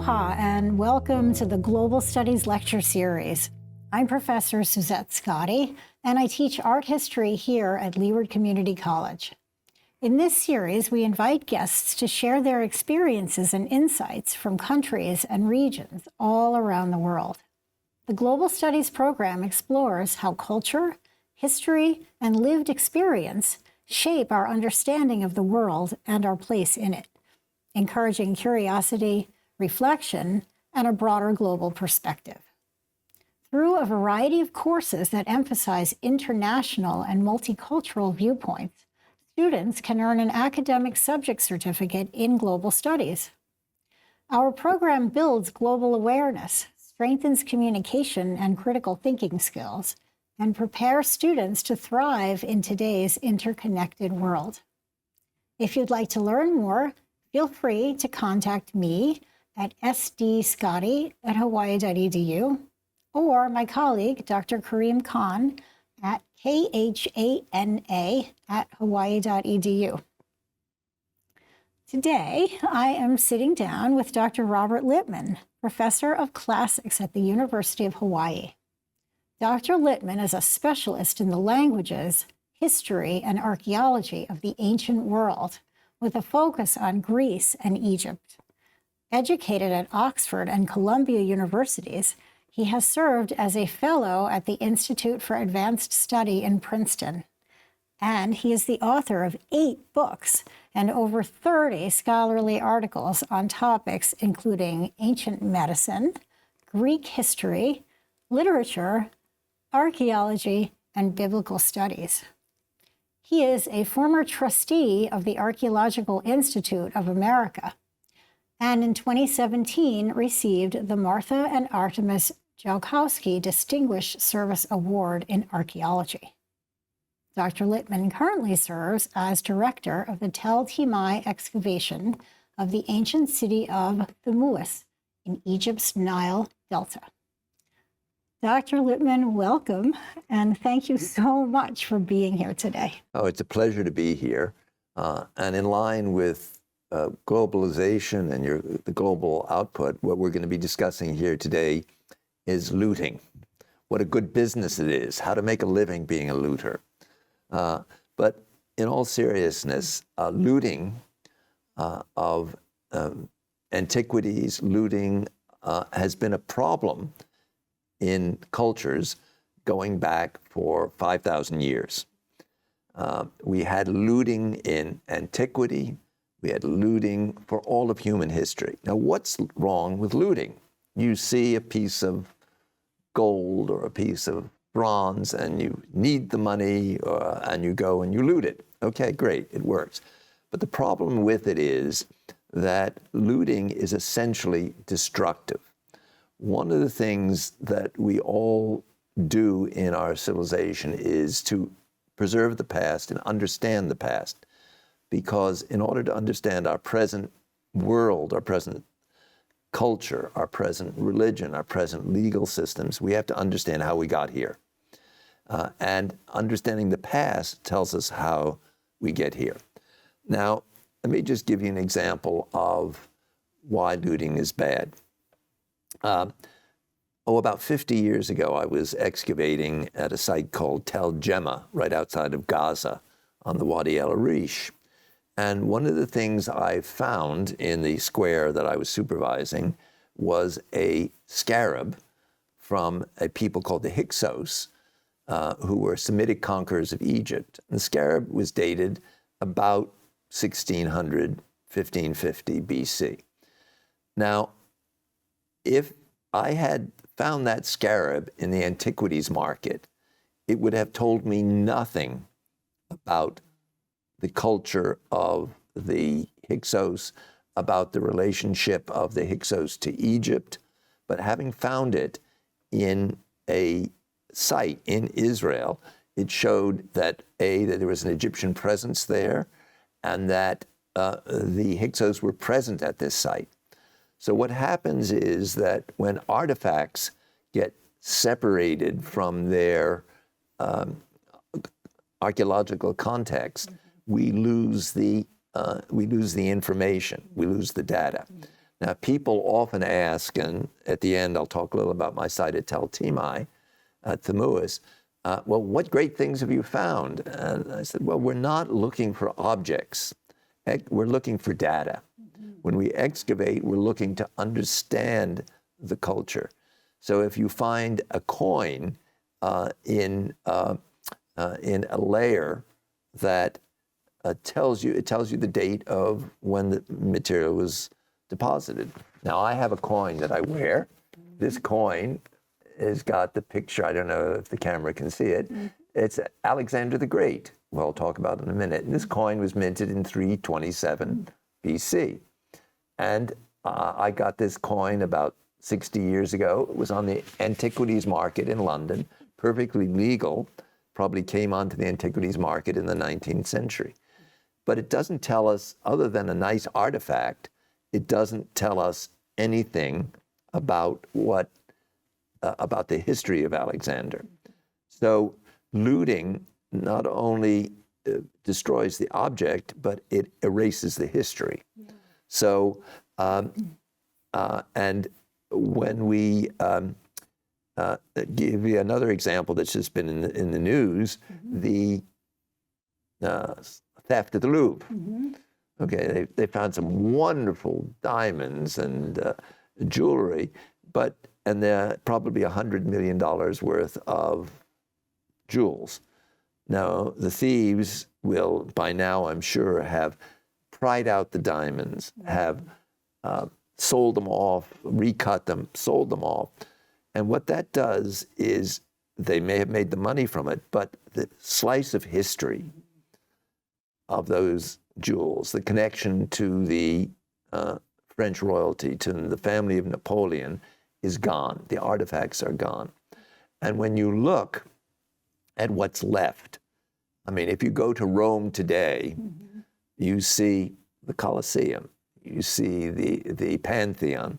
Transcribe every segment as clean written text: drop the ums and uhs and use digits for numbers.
Aloha and welcome to the Global Studies Lecture Series. I'm Professor Suzette Scotti, and I teach art history here at Leeward Community College. In this series, we invite guests to share their experiences and insights from countries and regions all around the world. The Global Studies program explores how culture, history, and lived experience shape our understanding of the world and our place in it, encouraging curiosity, reflection, and a broader global perspective. Through a variety of courses that emphasize international and multicultural viewpoints, students can earn an academic subject certificate in global studies. Our program builds global awareness, strengthens communication and critical thinking skills, and prepares students to thrive in today's interconnected world. If you'd like to learn more, feel free to contact me at sdscotti@hawaii.edu or my colleague, Dr. Kareem Khan, at khana@hawaii.edu. Today, I am sitting down with Dr. Robert Littman, Professor of Classics at the University of Hawaii. Dr. Littman is a specialist in the languages, history, and archaeology of the ancient world, with a focus on Greece and Egypt. Educated at Oxford and Columbia Universities, he has served as a fellow at the Institute for Advanced Study in Princeton. And he is the author of 8 books and over 30 scholarly articles on topics including ancient medicine, Greek history, literature, archaeology, and biblical studies. He is a former trustee of the Archaeological Institute of America, and in 2017 received the Martha and Artemis Joukowsky Distinguished Service Award in Archaeology. Dr. Littman currently serves as director of the Tel Timai excavation of the ancient city of Thmuis in Egypt's Nile Delta. Dr. Littman, welcome, and thank you so much for being here today. Oh, it's a pleasure to be here. And in line with globalization and the global output, what we're going to be discussing here today is looting. What a good business it is, how to make a living being a looter. But in all seriousness, looting of antiquities, looting has been a problem in cultures going back for 5,000 years. We had looting in antiquity. We had looting for all of human history. Now, what's wrong with looting? You see a piece of gold or a piece of bronze and you need the money and you go and you loot it. Okay, great, it works. But the problem with it is that looting is essentially destructive. One of the things that we all do in our civilization is to preserve the past and understand the past. Because in order to understand our present world, our present culture, our present religion, our present legal systems, we have to understand how we got here. And understanding the past tells us how we get here. Now, let me just give you an example of why looting is bad. About 50 years ago, I was excavating at a site called Tel Gemma, right outside of Gaza, on the Wadi El Arish. And one of the things I found in the square that I was supervising was a scarab from a people called the Hyksos, who were Semitic conquerors of Egypt. And the scarab was dated about 1600, 1550 BC. Now, if I had found that scarab in the antiquities market, it would have told me nothing about the culture of the Hyksos, about the relationship of the Hyksos to Egypt. But having found it in a site in Israel, it showed that that there was an Egyptian presence there and that the Hyksos were present at this site. So what happens is that when artifacts get separated from their archaeological context, we lose the information, we lose the data. Now, people often ask, and at the end I'll talk a little about my site at Tel Timai, Thamuas, well, what great things have you found? And I said, well, we're not looking for objects. We're looking for data. When we excavate, we're looking to understand the culture. So if you find a coin in a layer that tells you the date of when the material was deposited. Now, I have a coin that I wear. This coin has got the picture. I don't know if the camera can see it. It's Alexander the Great. Well, I'll talk about it in a minute. And this coin was minted in 327 BC. And I got this coin about 60 years ago. It was on the antiquities market in London, perfectly legal, probably came onto the antiquities market in the 19th century. But it doesn't tell us, other than a nice artifact, it doesn't tell us anything about about the history of Alexander. So looting not only destroys the object, but it erases the history. Yeah. So, and when we give you another example that's just been in the news, the theft of the Louvre. Okay, they found some wonderful diamonds and jewelry, and they're probably $100 million worth of jewels. Now, the thieves will, by now, I'm sure, have pried out the diamonds, have sold them off, recut them, sold them off. And what that does is they may have made the money from it, but the slice of history of those jewels, the connection to the French royalty, to the family of Napoleon, is gone. The artifacts are gone. And when you look at what's left, I mean, if you go to Rome today, you see the Colosseum, you see the Pantheon,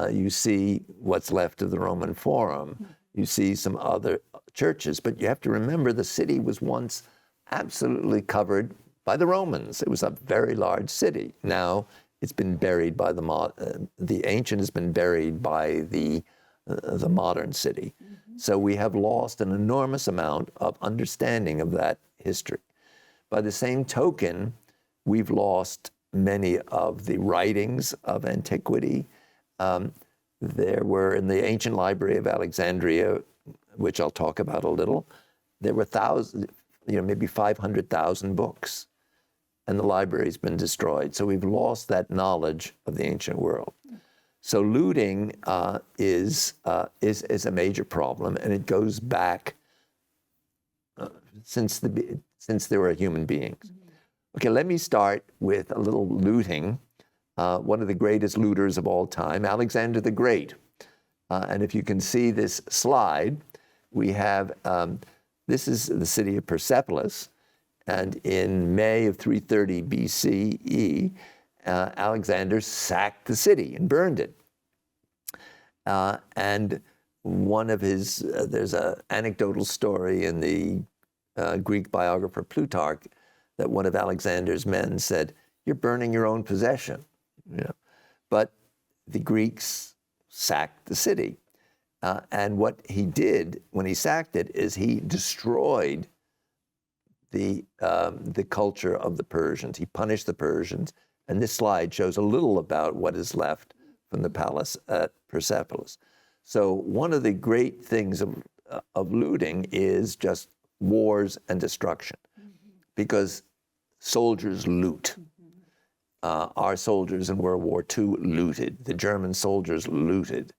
you see what's left of the Roman Forum, you see some other churches, but you have to remember the city was once absolutely covered by the Romans. It was a very large city. Now it's been buried by the ancient has been buried by the modern city. So we have lost an enormous amount of understanding of that history. By the same token, we've lost many of the writings of antiquity. There were, in the ancient library of Alexandria, which I'll talk about a little, there were thousands, maybe 500,000 books, and the library's been destroyed. So we've lost that knowledge of the ancient world. So looting is a major problem, and it goes back since there were human beings. Okay, let me start with a little looting. One of the greatest looters of all time, Alexander the Great. And if you can see this slide, we have, this is the city of Persepolis. And in May of 330 BCE, Alexander sacked the city and burned it. And one of his, there's an anecdotal story in the Greek biographer Plutarch that one of Alexander's men said, "You're burning your own possession." But the Greeks sacked the city. And what he did when he sacked it is he destroyed the culture of the Persians. He punished the Persians. And this slide shows a little about what is left from the palace at Persepolis. So one of the great things of looting is just wars and destruction, because soldiers loot. Our soldiers in World War II looted. The German soldiers looted.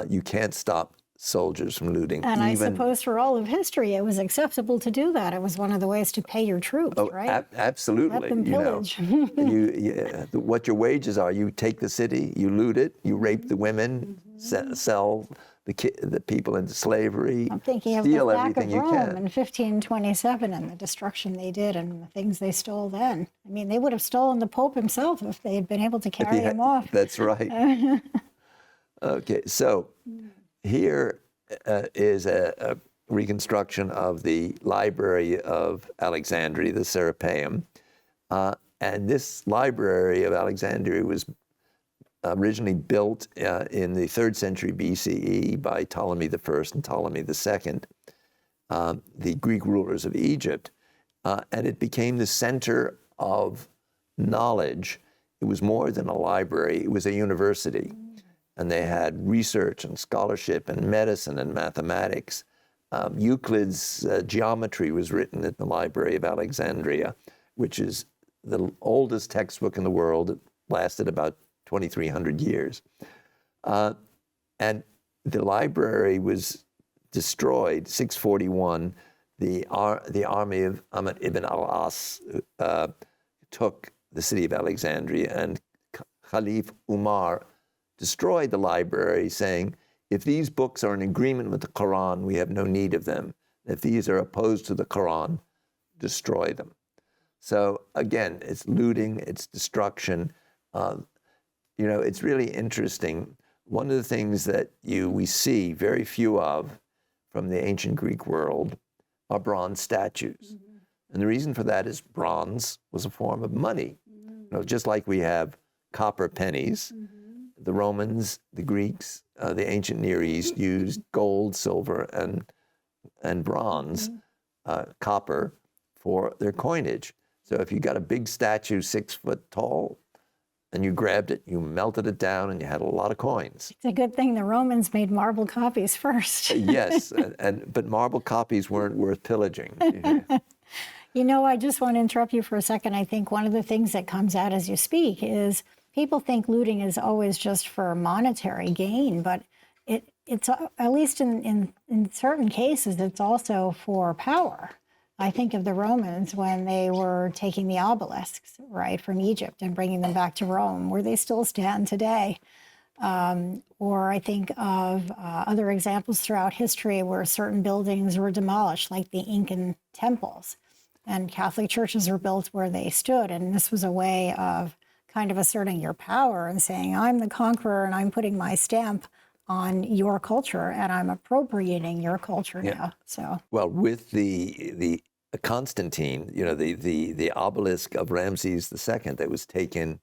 You can't stop soldiers from looting. And I suppose for all of history, it was acceptable to do that. It was one of the ways to pay your troops, right? Absolutely. Let them pillage. What your wages are, you take the city, you loot it, you rape the women, sell the people into slavery, I'm thinking of steal the sack everything of you Rome can. in 1527 and the destruction they did and the things they stole then. I mean, they would have stolen the Pope himself if they had been able to carry him off. That's right. Okay, so here is a reconstruction of the Library of Alexandria, the Serapeum. And this Library of Alexandria was originally built in the 3rd century BCE by Ptolemy I and Ptolemy II, the Greek rulers of Egypt, and it became the center of knowledge. It was more than a library, it was a university. And they had research and scholarship and medicine and mathematics. Euclid's geometry was written at the Library of Alexandria, which is the oldest textbook in the world. It lasted about 2,300 years. And the library was destroyed, 641. The army of Ahmed ibn al-As took the city of Alexandria, and Khalif Umar destroyed the library, saying, if these books are in agreement with the Quran, we have no need of them. If these are opposed to the Quran, destroy them. So again, it's looting, it's destruction. It's really interesting. One of the things that we see very few of from the ancient Greek world are bronze statues. And the reason for that is bronze was a form of money. Just like we have copper pennies, the Romans, the Greeks, the ancient Near East used gold, silver, and bronze, copper, for their coinage. So if you got a big statue 6 foot tall and you grabbed it, you melted it down, and you had a lot of coins. It's a good thing the Romans made marble copies first. Yes, but marble copies weren't worth pillaging. I just want to interrupt you for a second. I think one of the things that comes out as you speak is people think looting is always just for monetary gain, but it's at least in certain cases, it's also for power. I think of the Romans when they were taking the obelisks, right, from Egypt and bringing them back to Rome, where they still stand today. Or I think of other examples throughout history where certain buildings were demolished, like the Incan temples, and Catholic churches were built where they stood. And this was a way of kind of asserting your power and saying, I'm the conqueror and I'm putting my stamp on your culture and I'm appropriating your culture now. So well, with the Constantine, the obelisk of Ramses II that was taken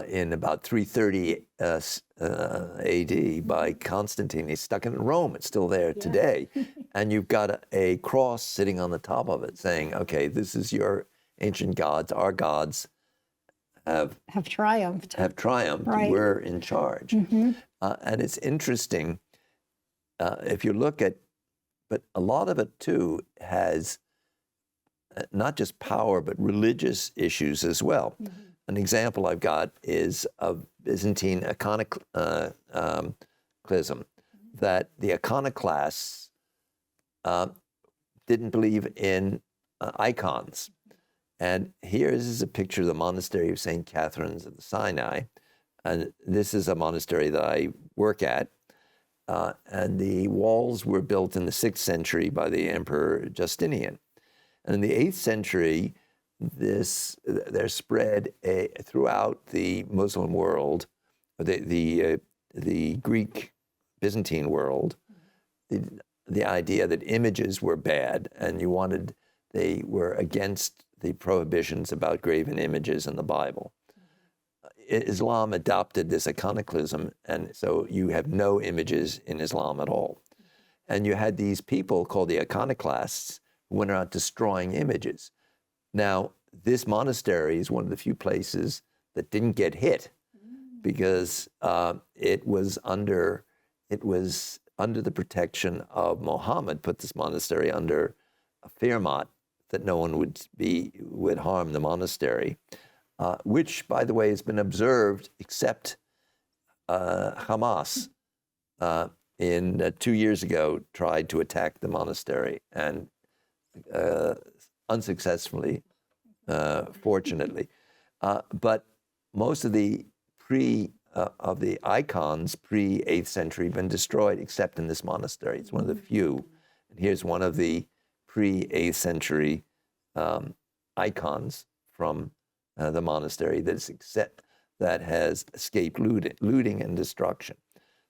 in about 330 AD by Constantine. He stuck it in Rome. It's still there today. And you've got a cross sitting on the top of it saying, okay, this is your ancient gods. Our gods have triumphed. Right. We're in charge. And it's interesting if you look at, but a lot of it too has not just power, but religious issues as well. An example I've got is of Byzantine iconoclasm, that the iconoclasts didn't believe in icons. And here is a picture of the monastery of St. Catherine's of the Sinai. And this is a monastery that I work at. And the walls were built in the 6th century by the Emperor Justinian. And in the 8th century, they're spread throughout the Muslim world, the Greek Byzantine world, the idea that images were bad, and they were against the prohibitions about graven images in the Bible. Islam adopted this iconoclasm, and so you have no images in Islam at all. And you had these people called the iconoclasts who went out destroying images. Now, this monastery is one of the few places that didn't get hit because it was under the protection of Muhammad, put this monastery under a firmat that no one would harm the monastery, which, by the way, has been observed except Hamas in 2 years ago tried to attack the monastery and unsuccessfully, fortunately. But most of the of the icons pre-8th century have been destroyed except in this monastery. It's one of the few. And here's one of the pre-8th century icons from the monastery that has escaped looting and destruction.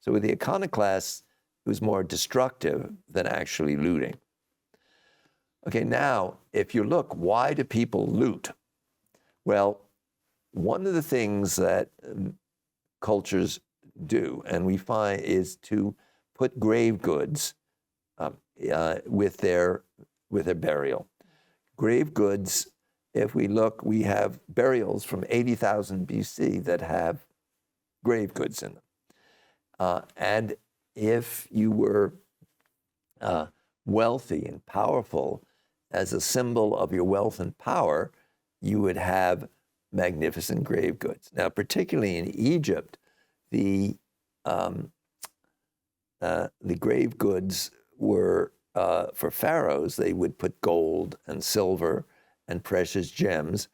So with the iconoclasts, it was more destructive than actually looting. Okay, now, if you look, why do people loot? Well, one of the things that cultures do, and we find is to put grave goods with their burial. Grave goods, if we look, we have burials from 80,000 BC that have grave goods in them. And if you were wealthy and powerful, as a symbol of your wealth and power, you would have magnificent grave goods. Now, particularly in Egypt, the grave goods were for pharaohs. They would put gold and silver and precious gems,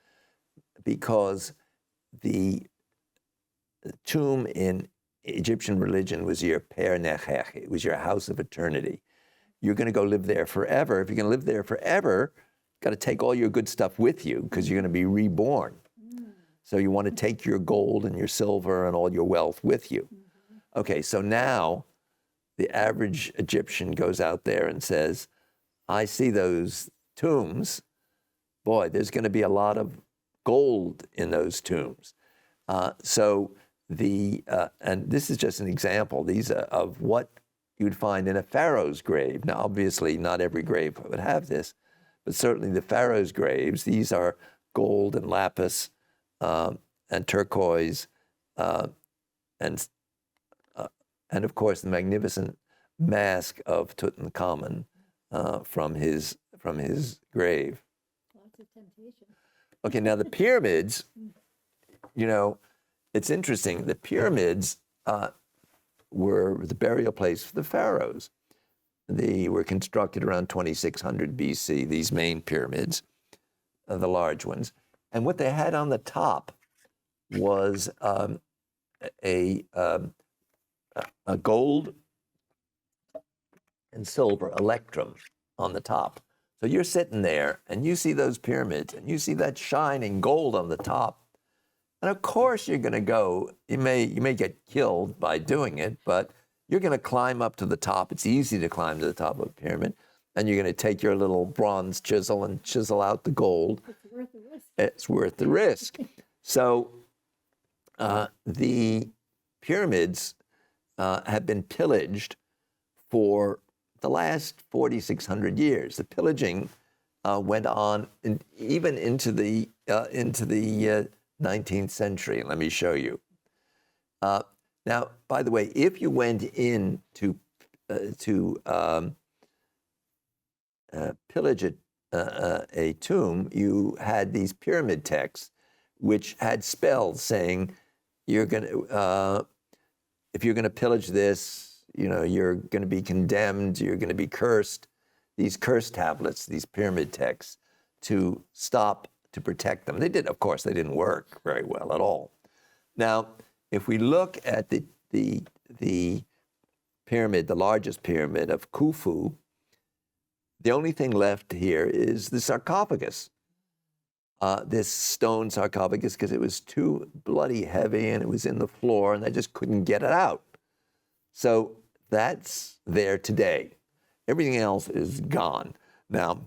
because the tomb in Egyptian religion was your per nechech. It was your house of eternity. You're going to go live there forever. If you're going to live there forever, you've got to take all your good stuff with you, because you're going to be reborn. So you want to take your gold and your silver and all your wealth with you. Okay, so now the average Egyptian goes out there and says, I see those tombs. Boy, there's going to be a lot of gold in those tombs. And this is just an example. These are of what you'd find in a pharaoh's grave. Now, obviously, not every grave would have this, but certainly the pharaoh's graves, these are gold and lapis and turquoise, and of course the magnificent mask of Tutankhamun from his grave. Lots of temptation. Okay, now the pyramids, it's interesting. The pyramids were the burial place for the pharaohs. They were constructed around 2600 BC, these main pyramids, the large ones. And what they had on the top was a gold and silver electrum on the top. So you're sitting there and you see those pyramids and you see that shining gold on the top. And of course you're going to go, you may get killed by doing it, but you're going to climb up to the top. It's easy to climb to the top of a pyramid. And you're going to take your little bronze chisel and chisel out the gold. It's worth the risk. It's worth the risk. So the pyramids have been pillaged for the last 4,600 years. The pillaging went on even into the 19th century. Let me show you. Now, by the way, if you went in to pillage a tomb, you had these pyramid texts, which had spells saying, if you're going to pillage this, you're going to be condemned, you're going to be cursed. These curse tablets, these pyramid texts, to protect them. Of course, they didn't work very well at all. Now, if we look at the pyramid, the largest pyramid of Khufu, the only thing left here is the sarcophagus. This stone sarcophagus, because it was too bloody heavy and it was in the floor and they just couldn't get it out. So that's there today. Everything else is gone. Now,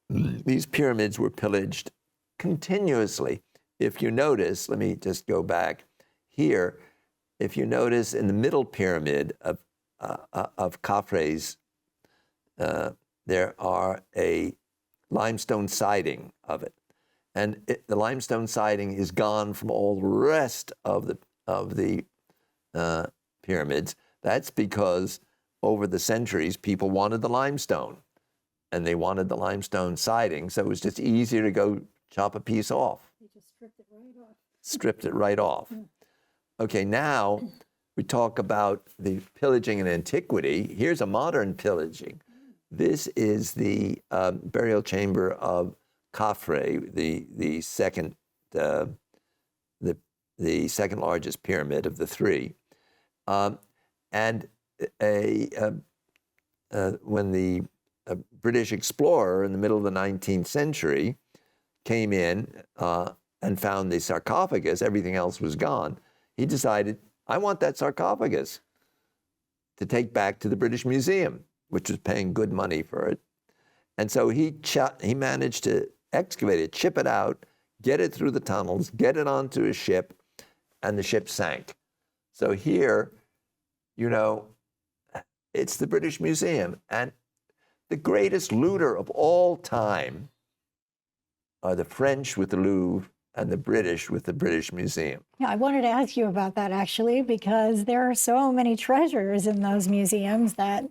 these pyramids were pillaged continuously. If you notice, let me just go back here. If you notice in the middle pyramid of Khafre's, there are a limestone siding of it. And the limestone siding is gone from all the rest of the pyramids. That's because over the centuries, people wanted the limestone. And they wanted the limestone siding, so it was just easier to go chop a piece off. They just stripped it right off. Stripped it right off. Okay, now we talk about the pillaging in antiquity. Here's a modern pillaging. This is the burial chamber of Khafre, the second largest pyramid of the three. And when the British explorer in the middle of the 19th century came in and found the sarcophagus, everything else was gone. He decided, I want that sarcophagus to take back to the British Museum, which was paying good money for it. And so he managed to excavate it, chip it out, get it through the tunnels, get it onto a ship, and the ship sank. So here, you know, it's the British Museum. And the greatest looter of all time are the French with the Louvre and the British with the British Museum. Yeah, I wanted to ask you about that actually, because there are so many treasures in those museums that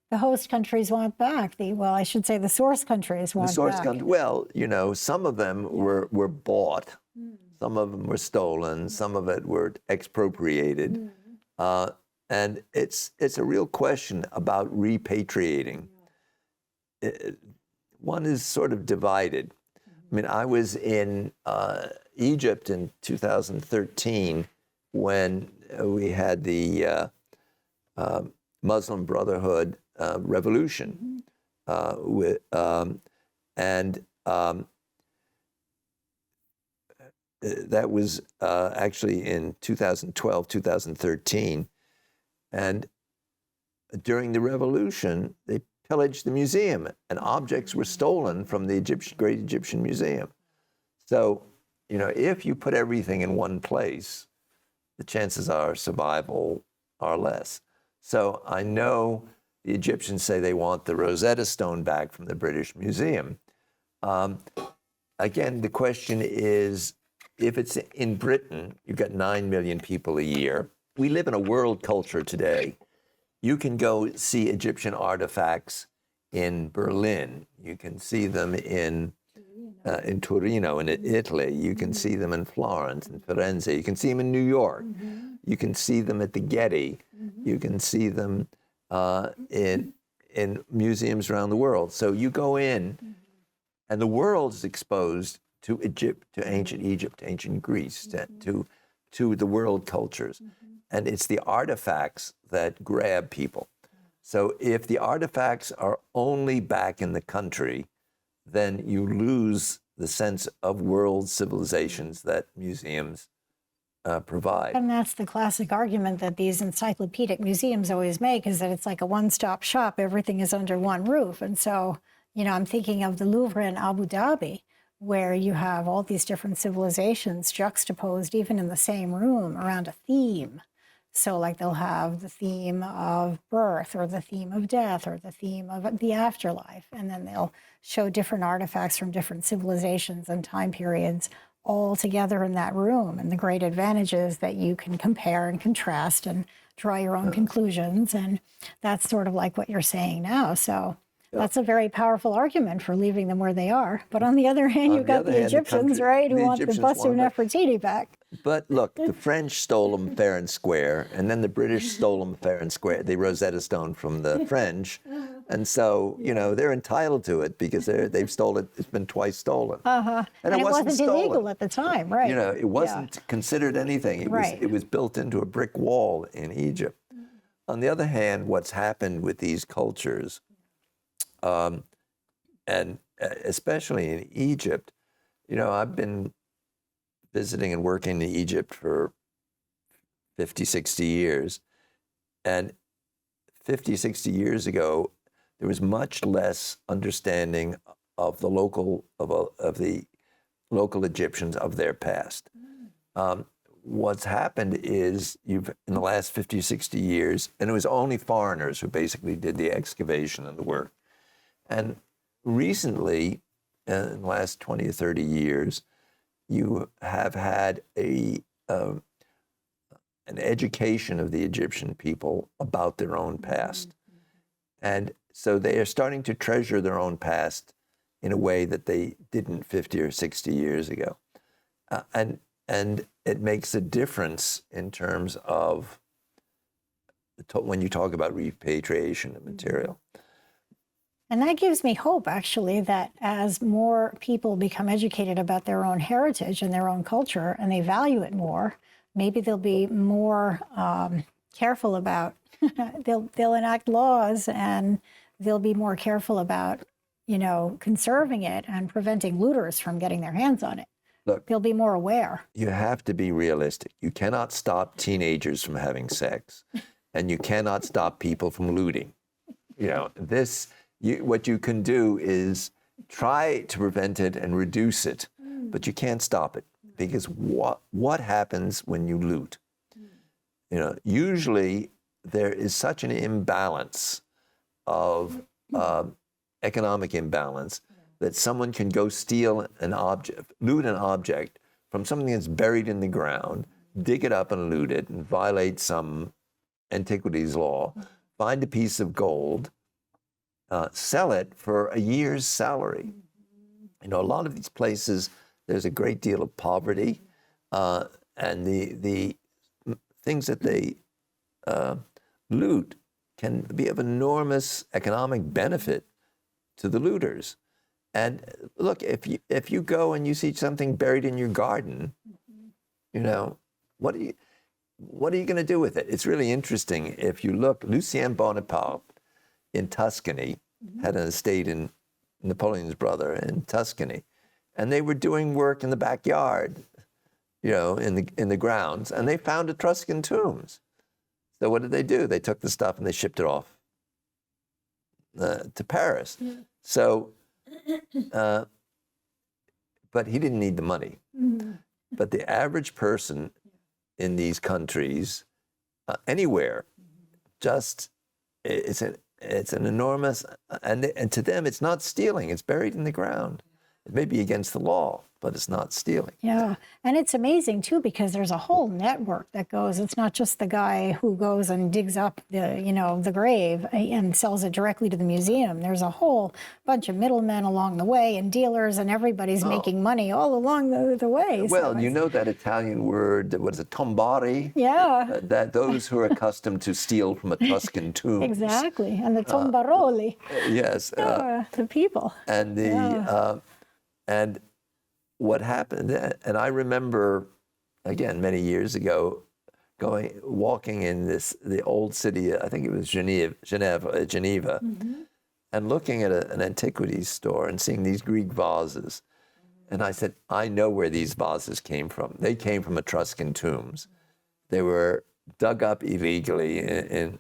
the host countries want back. Well, I should say the source countries want back. Well, you know, some of them were bought, some of them were stolen, some of it were expropriated. And it's a real question about repatriating. One is sort of divided. I mean, I was in Egypt in 2013 when we had the Muslim Brotherhood revolution, that was actually in 2012, 2013. And during the revolution, they pillaged the museum, and objects were stolen from the Great Egyptian Museum. So, you know, if you put everything in one place, the chances are survival are less. So I know the Egyptians say they want the Rosetta Stone back from the British Museum. Again, the question is, if it's in Britain, you've got 9 million people a year. We live in a world culture today. You can go see Egyptian artifacts in Berlin. You can see them in Torino in Italy. You can see them in Florence and Firenze. You can see them in New York. You can see them at the Getty. You can see them in museums around the world. So you go in, and the world is exposed to Egypt, to ancient Greece, to the world cultures. And it's the artifacts that grab people. So if the artifacts are only back in the country, then you lose the sense of world civilizations that museums provide. And that's the classic argument that these encyclopedic museums always make, is that it's like a one-stop shop. Everything is under one roof. And so, you know, I'm thinking of the Louvre in Abu Dhabi, where you have all these different civilizations juxtaposed even in the same room around a theme. So like they'll have the theme of birth, or the theme of death, or the theme of the afterlife. And then they'll show different artifacts from different civilizations and time periods all together in that room. And the great advantage is that you can compare and contrast and draw your own conclusions. And that's sort of like what you're saying now. So that's a very powerful argument for leaving them where they are. But on the other hand, you've got the Egyptians, right, who want the bust of Nefertiti back. But look, the French stole them fair and square, and then the British stole them fair and square, the Rosetta Stone from the French. And so, you know, they're entitled to it because they've stolen it. It's been twice stolen. And it wasn't illegal at the time, right? You know, it wasn't considered anything. It was built into a brick wall in Egypt. On the other hand, what's happened with these cultures, and especially in Egypt, you know, I've been visiting and working in Egypt for 50, 60 years. And 50, 60 years ago, there was much less understanding of the local Egyptians, of their past. What's happened is in the last 50, 60 years, and it was only foreigners who basically did the excavation and the work. And recently, in the last 20 or 30 years, you have had an education of the Egyptian people about their own past. And so they are starting to treasure their own past in a way that they didn't 50 or 60 years ago. And it makes a difference in terms of when you talk about repatriation of material. And that gives me hope, actually, that as more people become educated about their own heritage and their own culture, and they value it more, maybe they'll be more careful about, they'll enact laws, and they'll be more careful about, you know, conserving it and preventing looters from getting their hands on it. Look, they'll be more aware. You have to be realistic. You cannot stop teenagers from having sex, and you cannot stop people from looting. You know, what you can do is try to prevent it and reduce it, but you can't stop it, because what happens when you loot? Usually there is such an imbalance of economic imbalance that someone can go steal an object, loot an object from something that's buried in the ground, dig it up and loot it and violate some antiquities law, find a piece of gold, sell it for a year's salary. A lot of these places, there's a great deal of poverty, and the things that they loot can be of enormous economic benefit to the looters. And look, if you go and you see something buried in your garden, what are you going to do with it? It's really interesting. If you look, Lucien Bonaparte in Tuscany had an estate in Napoleon's brother in Tuscany, and they were doing work in the backyard, in the grounds, and they found Etruscan tombs. So what did they do? They took the stuff and they shipped it off to Paris. Yeah. So, but he didn't need the money. Mm-hmm. But the average person in these countries, anywhere, just it's an enormous, and to them it's not stealing. It's buried in the ground. It may be against the law, but it's not stealing. Yeah, and it's amazing too because there's a whole network that goes. It's not just the guy who goes and digs up the grave and sells it directly to the museum. There's a whole bunch of middlemen along the way and dealers, and everybody's making money all along the way. Well, so that Italian word, what is it, tombari? Yeah. That those who are accustomed to steal from Etruscan tombs. Exactly, and the tombaroli. Yes. The people. And and what happened, and I remember, again, many years ago, walking in the old city, I think it was Geneva, mm-hmm. and looking at an antiquities store and seeing these Greek vases. And I said, I know where these vases came from. They came from Etruscan tombs. They were dug up illegally in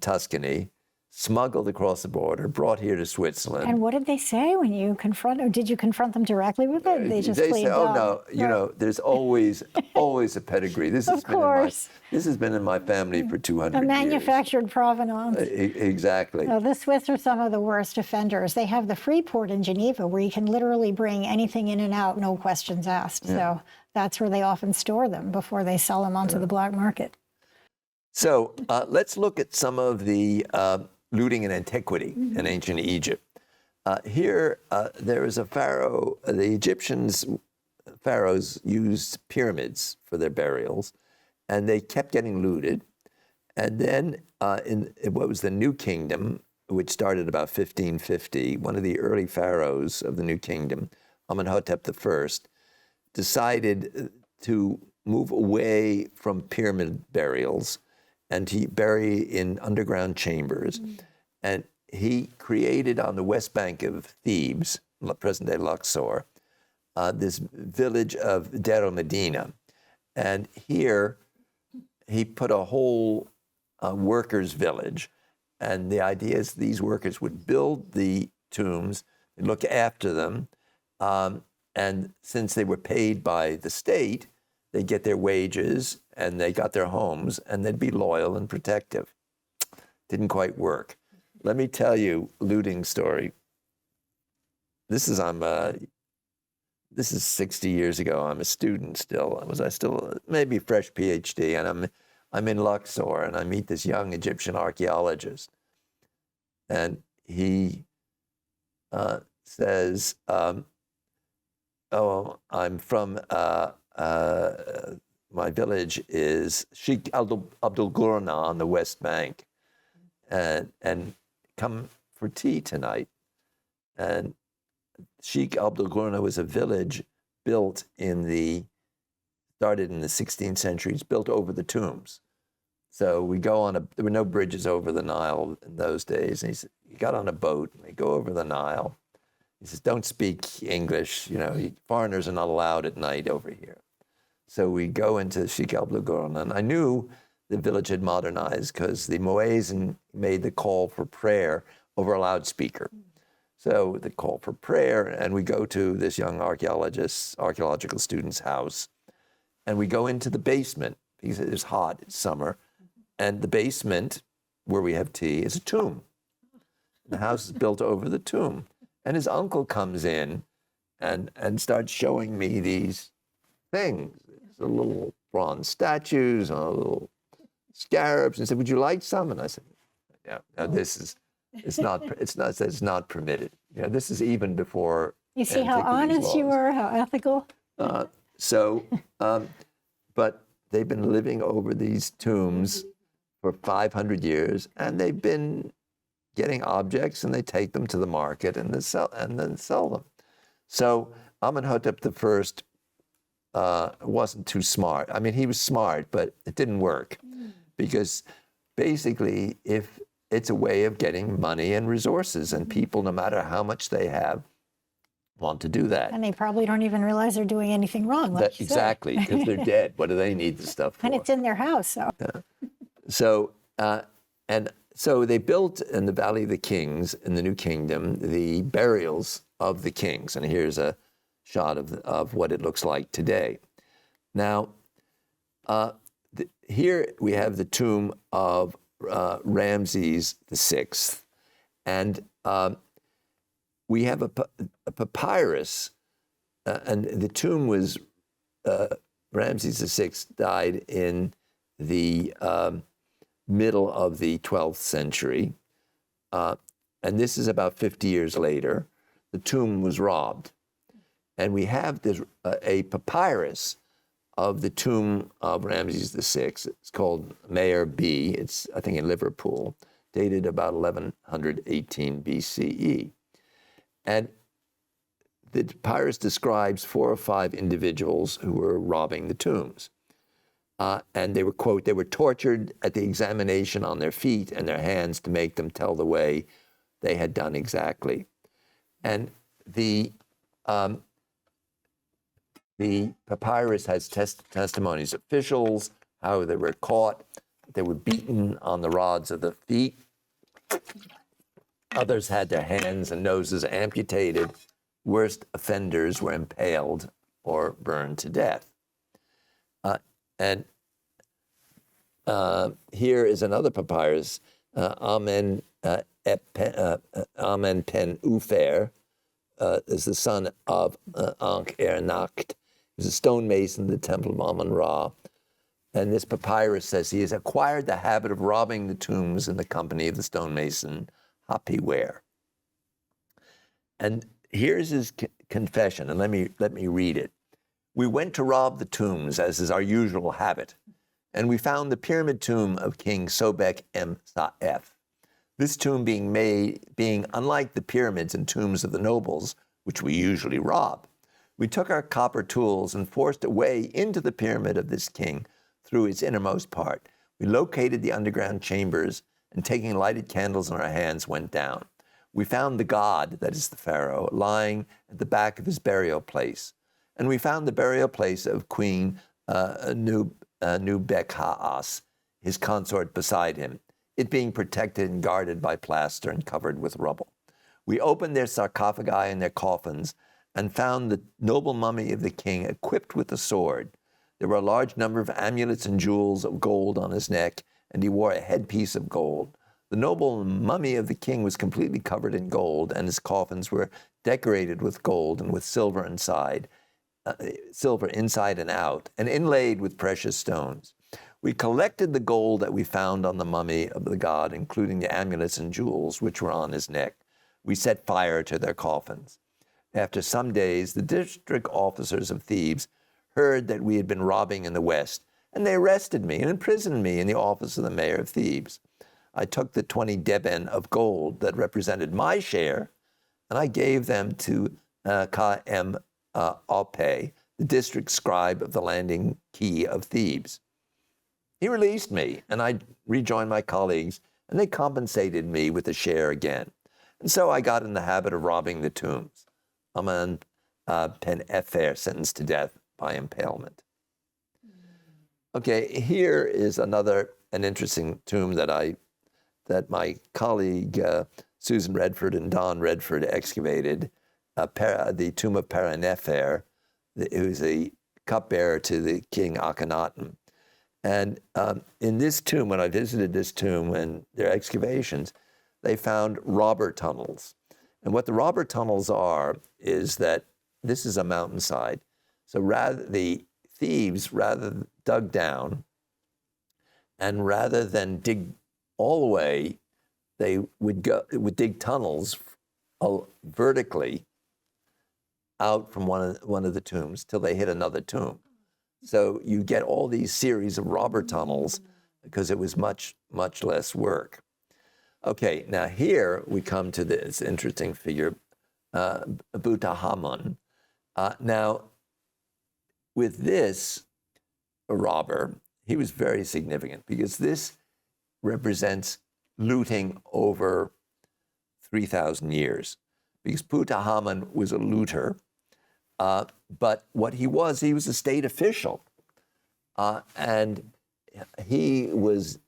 Tuscany, smuggled across the border, brought here to Switzerland. And what did they say when you or did you confront them directly with it? They just say, "Oh no, there's always a pedigree. This has been in my family for 200 years." A manufactured provenance. Exactly. No, the Swiss are some of the worst offenders. They have the free port in Geneva where you can literally bring anything in and out, no questions asked. Yeah. So that's where they often store them before they sell them onto the black market. So let's look at some of the looting in antiquity in ancient Egypt. Here, there is a pharaoh. The pharaohs used pyramids for their burials, and they kept getting looted. And then in what was the New Kingdom, which started about 1550, one of the early pharaohs of the New Kingdom, Amenhotep I, decided to move away from pyramid burials and to bury in underground chambers. Mm-hmm. And he created on the west bank of Thebes, present-day Luxor, this village of Deir el-Medina. And here he put a whole workers' village. And the idea is these workers would build the tombs, look after them, and since they were paid by the state, they'd get their wages and they got their homes and they'd be loyal and protective. Didn't quite work. Let me tell you a looting story. This is 60 years ago. I'm a student still. Was I still maybe fresh PhD? And I'm in Luxor and I meet this young Egyptian archaeologist. And he says, I'm from my village is Sheikh Abdul Ghurna on the West Bank, and come for tea tonight. And Sheikh Abdul Ghurna was a village built started in the 16th century. It's built over the tombs. So we go there were no bridges over the Nile in those days. And he got on a boat and they go over the Nile. He says, don't speak English. Foreigners are not allowed at night over here. So we go into Sheikh Abdul Ghurna, and I knew the village had modernized because the Muezzin made the call for prayer over a loudspeaker. So the call for prayer, and we go to this young archaeological student's house, and we go into the basement because it's hot, it's summer, and the basement where we have tea is a tomb. The house is built over the tomb. And his uncle comes in and starts showing me these things, the little bronze statues, little scarabs, and said, "Would you like some?" And I said, "Yeah, no, this is it's not permitted. You know, this is even before." You see how antiquities honest you laws. were, how ethical. But they've been living over these tombs for 500 years, and they've been getting objects, and they take them to the market and then sell them. So Amenhotep I wasn't too smart. I mean, he was smart, but it didn't work because basically, if it's a way of getting money and resources, and people, no matter how much they have, want to do that. And they probably don't even realize they're doing anything wrong. Like Exactly, because they're dead. What do they need the stuff for? And it's in their house. So. So they built in the Valley of the Kings in the New Kingdom the burials of the kings. And here's a shot of what it looks like today. Now, here we have the tomb of Ramses VI. And we have a papyrus. And the tomb was, Ramses VI died in the middle of the 12th century. And this is about 50 years later. The tomb was robbed. And we have a papyrus of the tomb of Ramses VI. It's called Mayor B. It's, I think, in Liverpool, dated about 1118 BCE. And the papyrus describes 4 or 5 individuals who were robbing the tombs. And they were, quote, "They were tortured at the examination on their feet and their hands to make them tell the way they had done exactly." And the papyrus has testimonies of officials, how they were caught. They were beaten on the rods of the feet. Others had their hands and noses amputated. Worst offenders were impaled or burned to death. And here is another papyrus, Amen Pen Ufer, is the son of Ankh-er-Nacht. He was a stonemason in the Temple of Amun-Ra. And this papyrus says he has acquired the habit of robbing the tombs in the company of the stonemason Hapi-Wer. And here's his confession, and let me read it. "We went to rob the tombs, as is our usual habit, and we found the pyramid tomb of King Sobek Sa'ef. This tomb being unlike the pyramids and tombs of the nobles, which we usually rob. We took our copper tools and forced a way into the pyramid of this king through its innermost part. We located the underground chambers, and taking lighted candles in our hands, went down. We found the god, that is the pharaoh, lying at the back of his burial place. And we found the burial place of Queen Nubekhaas, his consort, beside him, it being protected and guarded by plaster and covered with rubble. We opened their sarcophagi and their coffins and found the noble mummy of the king equipped with a sword. There were a large number of amulets and jewels of gold on his neck, and he wore a headpiece of gold. The noble mummy of the king was completely covered in gold, and his coffins were decorated with gold and with silver inside and out, and inlaid with precious stones. We collected the gold that we found on the mummy of the god, including the amulets and jewels which were on his neck. We set fire to their coffins. After some days, the district officers of Thebes heard that we had been robbing in the West, and they arrested me and imprisoned me in the office of the mayor of Thebes. I took the 20 deben of gold that represented my share, and I gave them to K.M. Ope, the district scribe of the landing key of Thebes. He released me, and I rejoined my colleagues, and they compensated me with a share again. And so I got in the habit of robbing the tombs. Amen Pen Efer, sentenced to death by impalement. Okay, here is an interesting tomb that my colleague Susan Redford and Don Redford excavated, the tomb of Paranefer, who's a cupbearer to the king Akhenaten. And in this tomb, when I visited this tomb and their excavations, they found robber tunnels. And what the robber tunnels are is that this is a mountainside. So the thieves dug down, and rather than dig all the way, they would dig tunnels vertically out from one of the tombs till they hit another tomb. So you get all these series of robber tunnels because it was much, much less work. Okay, now here we come to this interesting figure, Butahamun. Now, with this robber, he was very significant because this represents looting over 3,000 years. Because Butahamun was a looter, but what he was a state official. And he was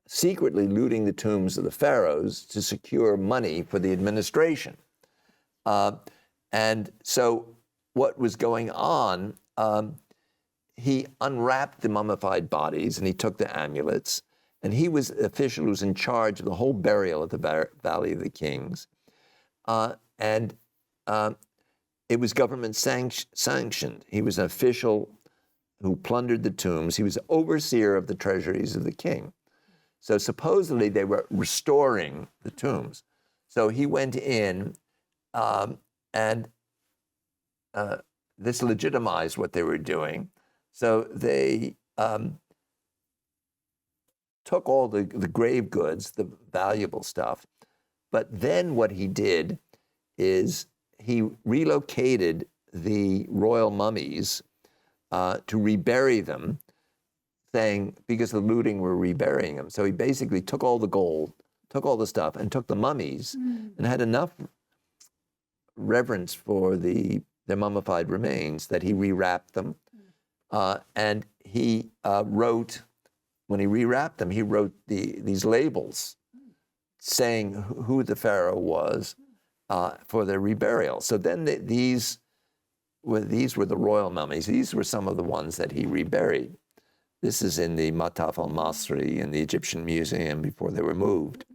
secretly looting the tombs of the pharaohs to secure money for the administration. And so what was going on, he unwrapped the mummified bodies and he took the amulets, and he was the official who was in charge of the whole burial at the Valley of the Kings. And it was government sanctioned. He was an official who plundered the tombs. He was overseer of the treasuries of the king. So supposedly they were restoring the tombs. So he went in and this legitimized what they were doing. So they took all the grave goods, the valuable stuff. But then what he did is he relocated the royal mummies to rebury them, saying, because the looting were reburying them. So he basically took all the gold, took all the stuff, and took the mummies, and had enough reverence for their mummified remains that he rewrapped them. And he wrote, when he rewrapped them, he wrote these labels saying who the pharaoh was for their reburial. So then these were the royal mummies. These were some of the ones that he reburied. This is in the Mataf al-Masri in the Egyptian Museum before they were moved.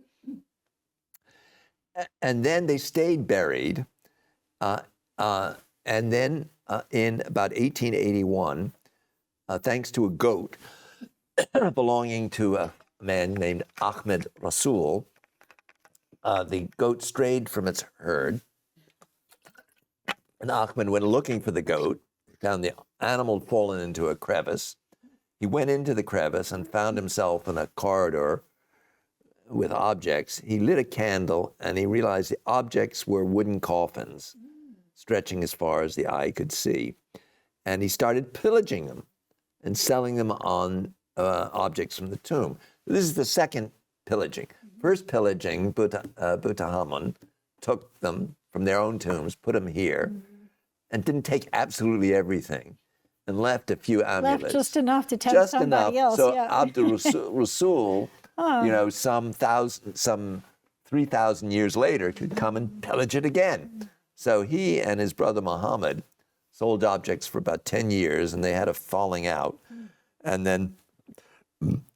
And then they stayed buried. And then in about 1881, thanks to a goat belonging to a man named Ahmed Rasul, the goat strayed from its herd. And Ahmed went looking for the goat, found the animal fallen into a crevice. He went into the crevice and found himself in a corridor with objects. He lit a candle and he realized the objects were wooden coffins stretching as far as the eye could see. And he started pillaging them and selling them on objects from the tomb. This is the second pillaging. First pillaging, Butahamun took them from their own tombs, put them here, and didn't take absolutely everything, and left a few amulets. Left just enough to tempt somebody else. So yeah. Abdul Rasul, some 3,000 years later, could come and pillage it again. So he and his brother Muhammad sold objects for about 10 years, and they had a falling out, and then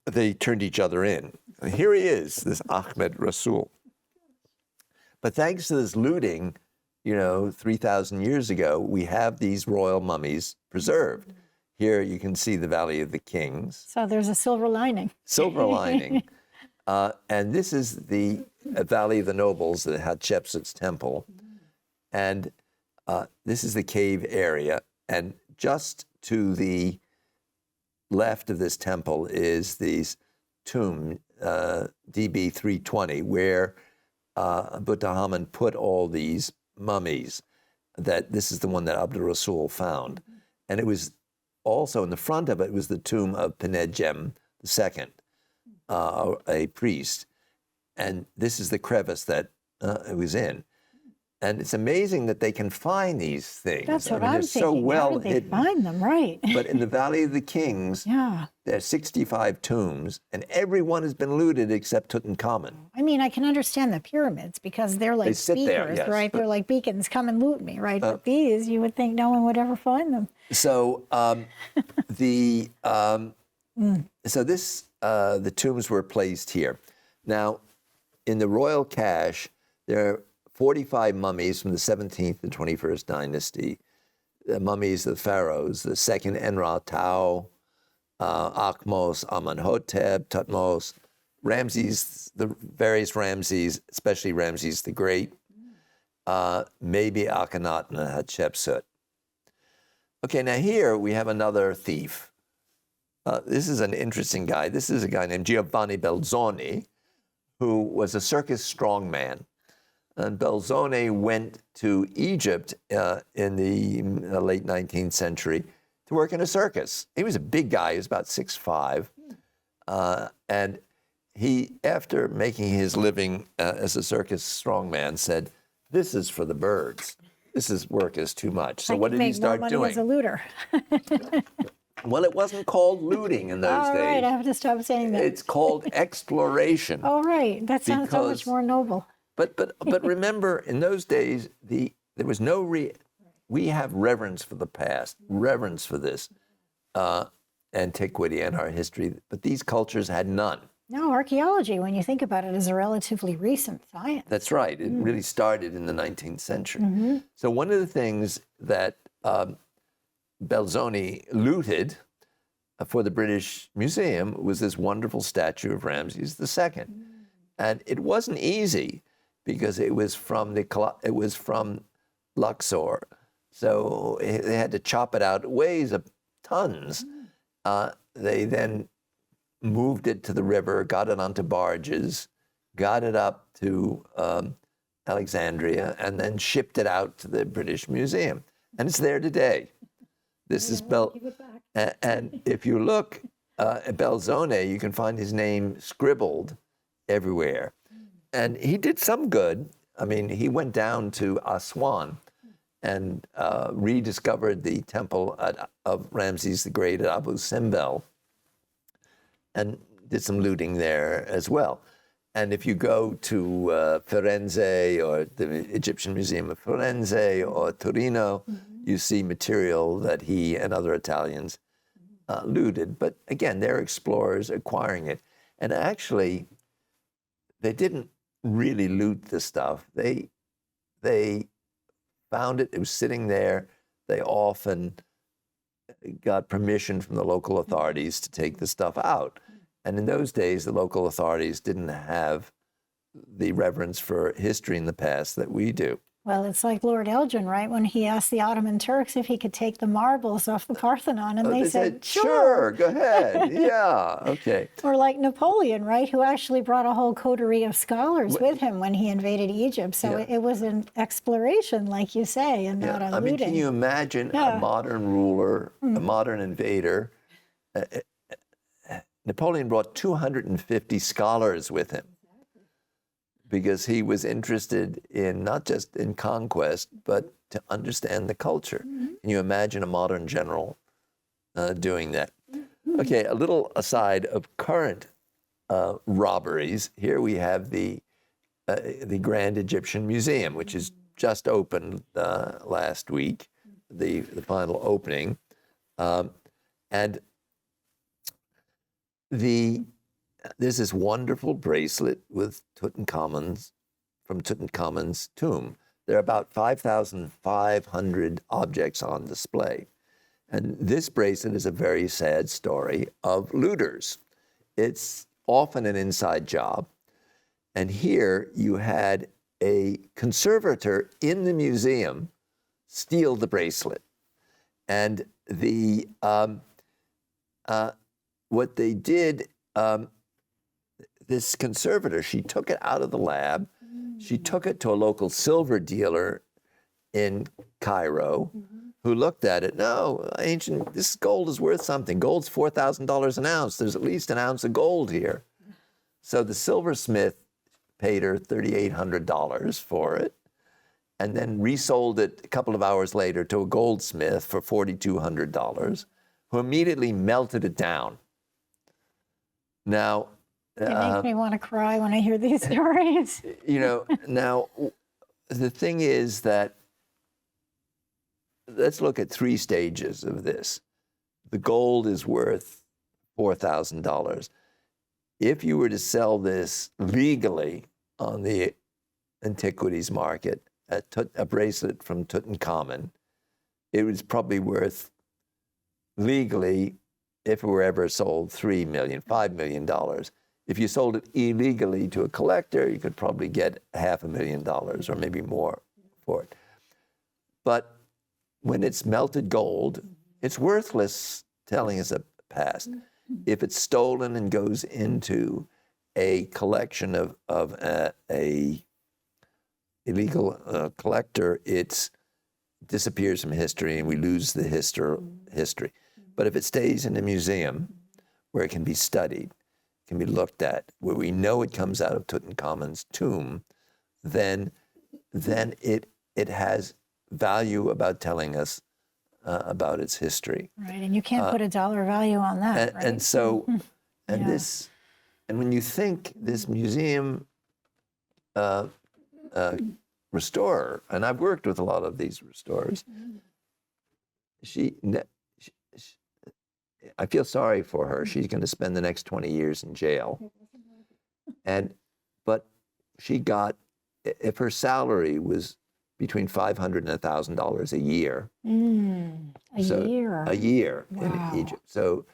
they turned each other in. And here he is, this Ahmed Rasul. But thanks to this looting, 3,000 years ago, we have these royal mummies preserved. Here you can see the Valley of the Kings. So there's a silver lining. Silver lining. And this is the Valley of the Nobles, the Hatshepsut's temple. And this is the cave area. And just to the left of this temple is this tomb, DB 320, where Butahamun put all these mummies. That this is the one that Abdul Rasul found. And it was also in the front of it was the tomb of Penedjem II, a priest. And this is the crevice that it was in. And it's amazing that they can find these things. That's what I mean, I'm they're thinking. so well How did they hidden. find them? Right. But in the Valley of the Kings, Yeah. there's 65 tombs, and every one has been looted except Tutankhamun. I mean, I can understand the pyramids because they're like sit beacons, there, yes, right? but- They're like beacons, come and loot me, right? But these, you would think no one would ever find them. So the tombs were placed here. Now, in the royal cache, there are 45 mummies from the 17th and 21st dynasty. The mummies of the pharaohs, the second Enra Tao, Akhmos, Amenhotep, Tutmos, Ramses, the various Ramses, especially Ramses the Great, maybe Akhenaten and Hatshepsut. Okay, now here we have another thief. This is an interesting guy. This is a guy named Giovanni Belzoni, who was a circus strongman. And Belzoni went to Egypt in the late 19th century to work in a circus. He was a big guy. He was about 6'5". And he, after making his living as a circus strongman, said, "This is for the birds. Work is too much." So what did he start I doing? as a looter. Well, it wasn't called looting in those All days. right, I have to stop saying that. It's called exploration. Oh, right. That sounds so much Because- more noble. But remember, in those days, there was no we have reverence for the past, reverence for this antiquity and our history, but these cultures had none. No, archaeology, when you think about it, is a relatively recent science. That's right. It really started in the 19th century. So one of the things that Belzoni looted for the British Museum was this wonderful statue of Ramses II. And it wasn't easy because it was from Luxor. So they had to chop it out. It weighs tons. They then moved it to the river, got it onto barges, got it up to Alexandria, and then shipped it out to the British Museum. And it's there today. This is and if you look at Belzoni, you can find his name scribbled everywhere. And he did some good. I mean, he went down to Aswan and rediscovered the temple of Ramses the Great at Abu Simbel and did some looting there as well. And if you go to Firenze or the Egyptian Museum of Firenze or Torino, you see material that he and other Italians looted. But again, they're explorers acquiring it. And actually, they didn't really loot the stuff. They found it. It was sitting there. They often got permission from the local authorities to take the stuff out. And in those days, the local authorities didn't have the reverence for history in the past that we do. Well, it's like Lord Elgin, right? When he asked the Ottoman Turks if he could take the marbles off the Parthenon, and they said, sure, go ahead. Yeah, okay. Or like Napoleon, right? Who actually brought a whole coterie of scholars with him when he invaded Egypt. So it was an exploration, like you say, and not a I mean, looting. can you imagine a modern ruler, a modern invader? Napoleon brought 250 scholars with him because he was interested in not just in conquest, but to understand the culture. Can you imagine a modern general doing that? Okay, a little aside of current robberies. Here we have the Grand Egyptian Museum, which is just opened last week, the final opening, and there's this wonderful bracelet with Tutankhamun's tomb. There are about 5,500 objects on display. And this bracelet is a very sad story of looters. It's often an inside job. And here you had a conservator in the museum steal the bracelet. And what they did, this conservator, she took it out of the lab. She took it to a local silver dealer in Cairo who looked at it. No, this gold is worth something. Gold's $4,000 an ounce. There's at least an ounce of gold here. So the silversmith paid her $3,800 for it. and then resold it a couple of hours later to a goldsmith for $4,200, who immediately melted it down. Now, It makes me want to cry when I hear these stories. now the thing is that let's look at 3 stages of this. The gold is worth $4,000. If you were to sell this legally on the antiquities market, a bracelet from Tutankhamun, it was probably worth legally, if it were ever sold, $3 million, $5 million. If you sold it illegally to a collector, you could probably get $500,000 or maybe more for it. But when it's melted gold, it's worthless telling us a past. If it's stolen and goes into a collection of a illegal collector, it disappears from history and we lose the history. But if it stays in a museum where it can be studied, can be looked at, where we know it comes out of Tutankhamun's tomb, then it has value about telling us about its history. Right, and you can't put a dollar value on that, right? And so, and Yeah. and when you think this museum restorer, and I've worked with a lot of these restorers, I feel sorry for her. She's going to spend the next 20 years in jail. But she got, if her salary was between $500 and $1,000 a year. A year Wow. in Egypt. So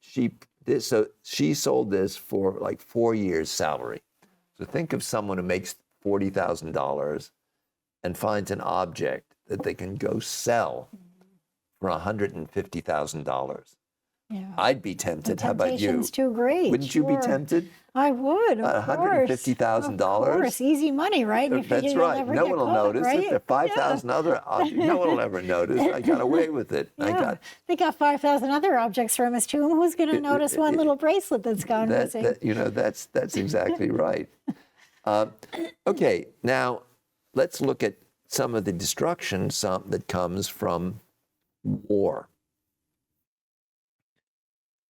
she sold this for like 4 years' salary. So think of someone who makes $40,000 and finds an object that they can go sell for $150,000. Yeah. I'd be tempted. How about you? Temptation's too great. Wouldn't you be Sure. tempted? I would, of course. $150,000? Of course, easy money, right? You figure That's you'll right. never No get one will caught, notice right? it. There are 5,000 other objects. No one will ever notice. I got away with it. Yeah. They got 5,000 other objects from his tomb. Who's going to notice one little bracelet that's gone missing? That's exactly right. Okay, now let's look at some of the destruction that comes from war.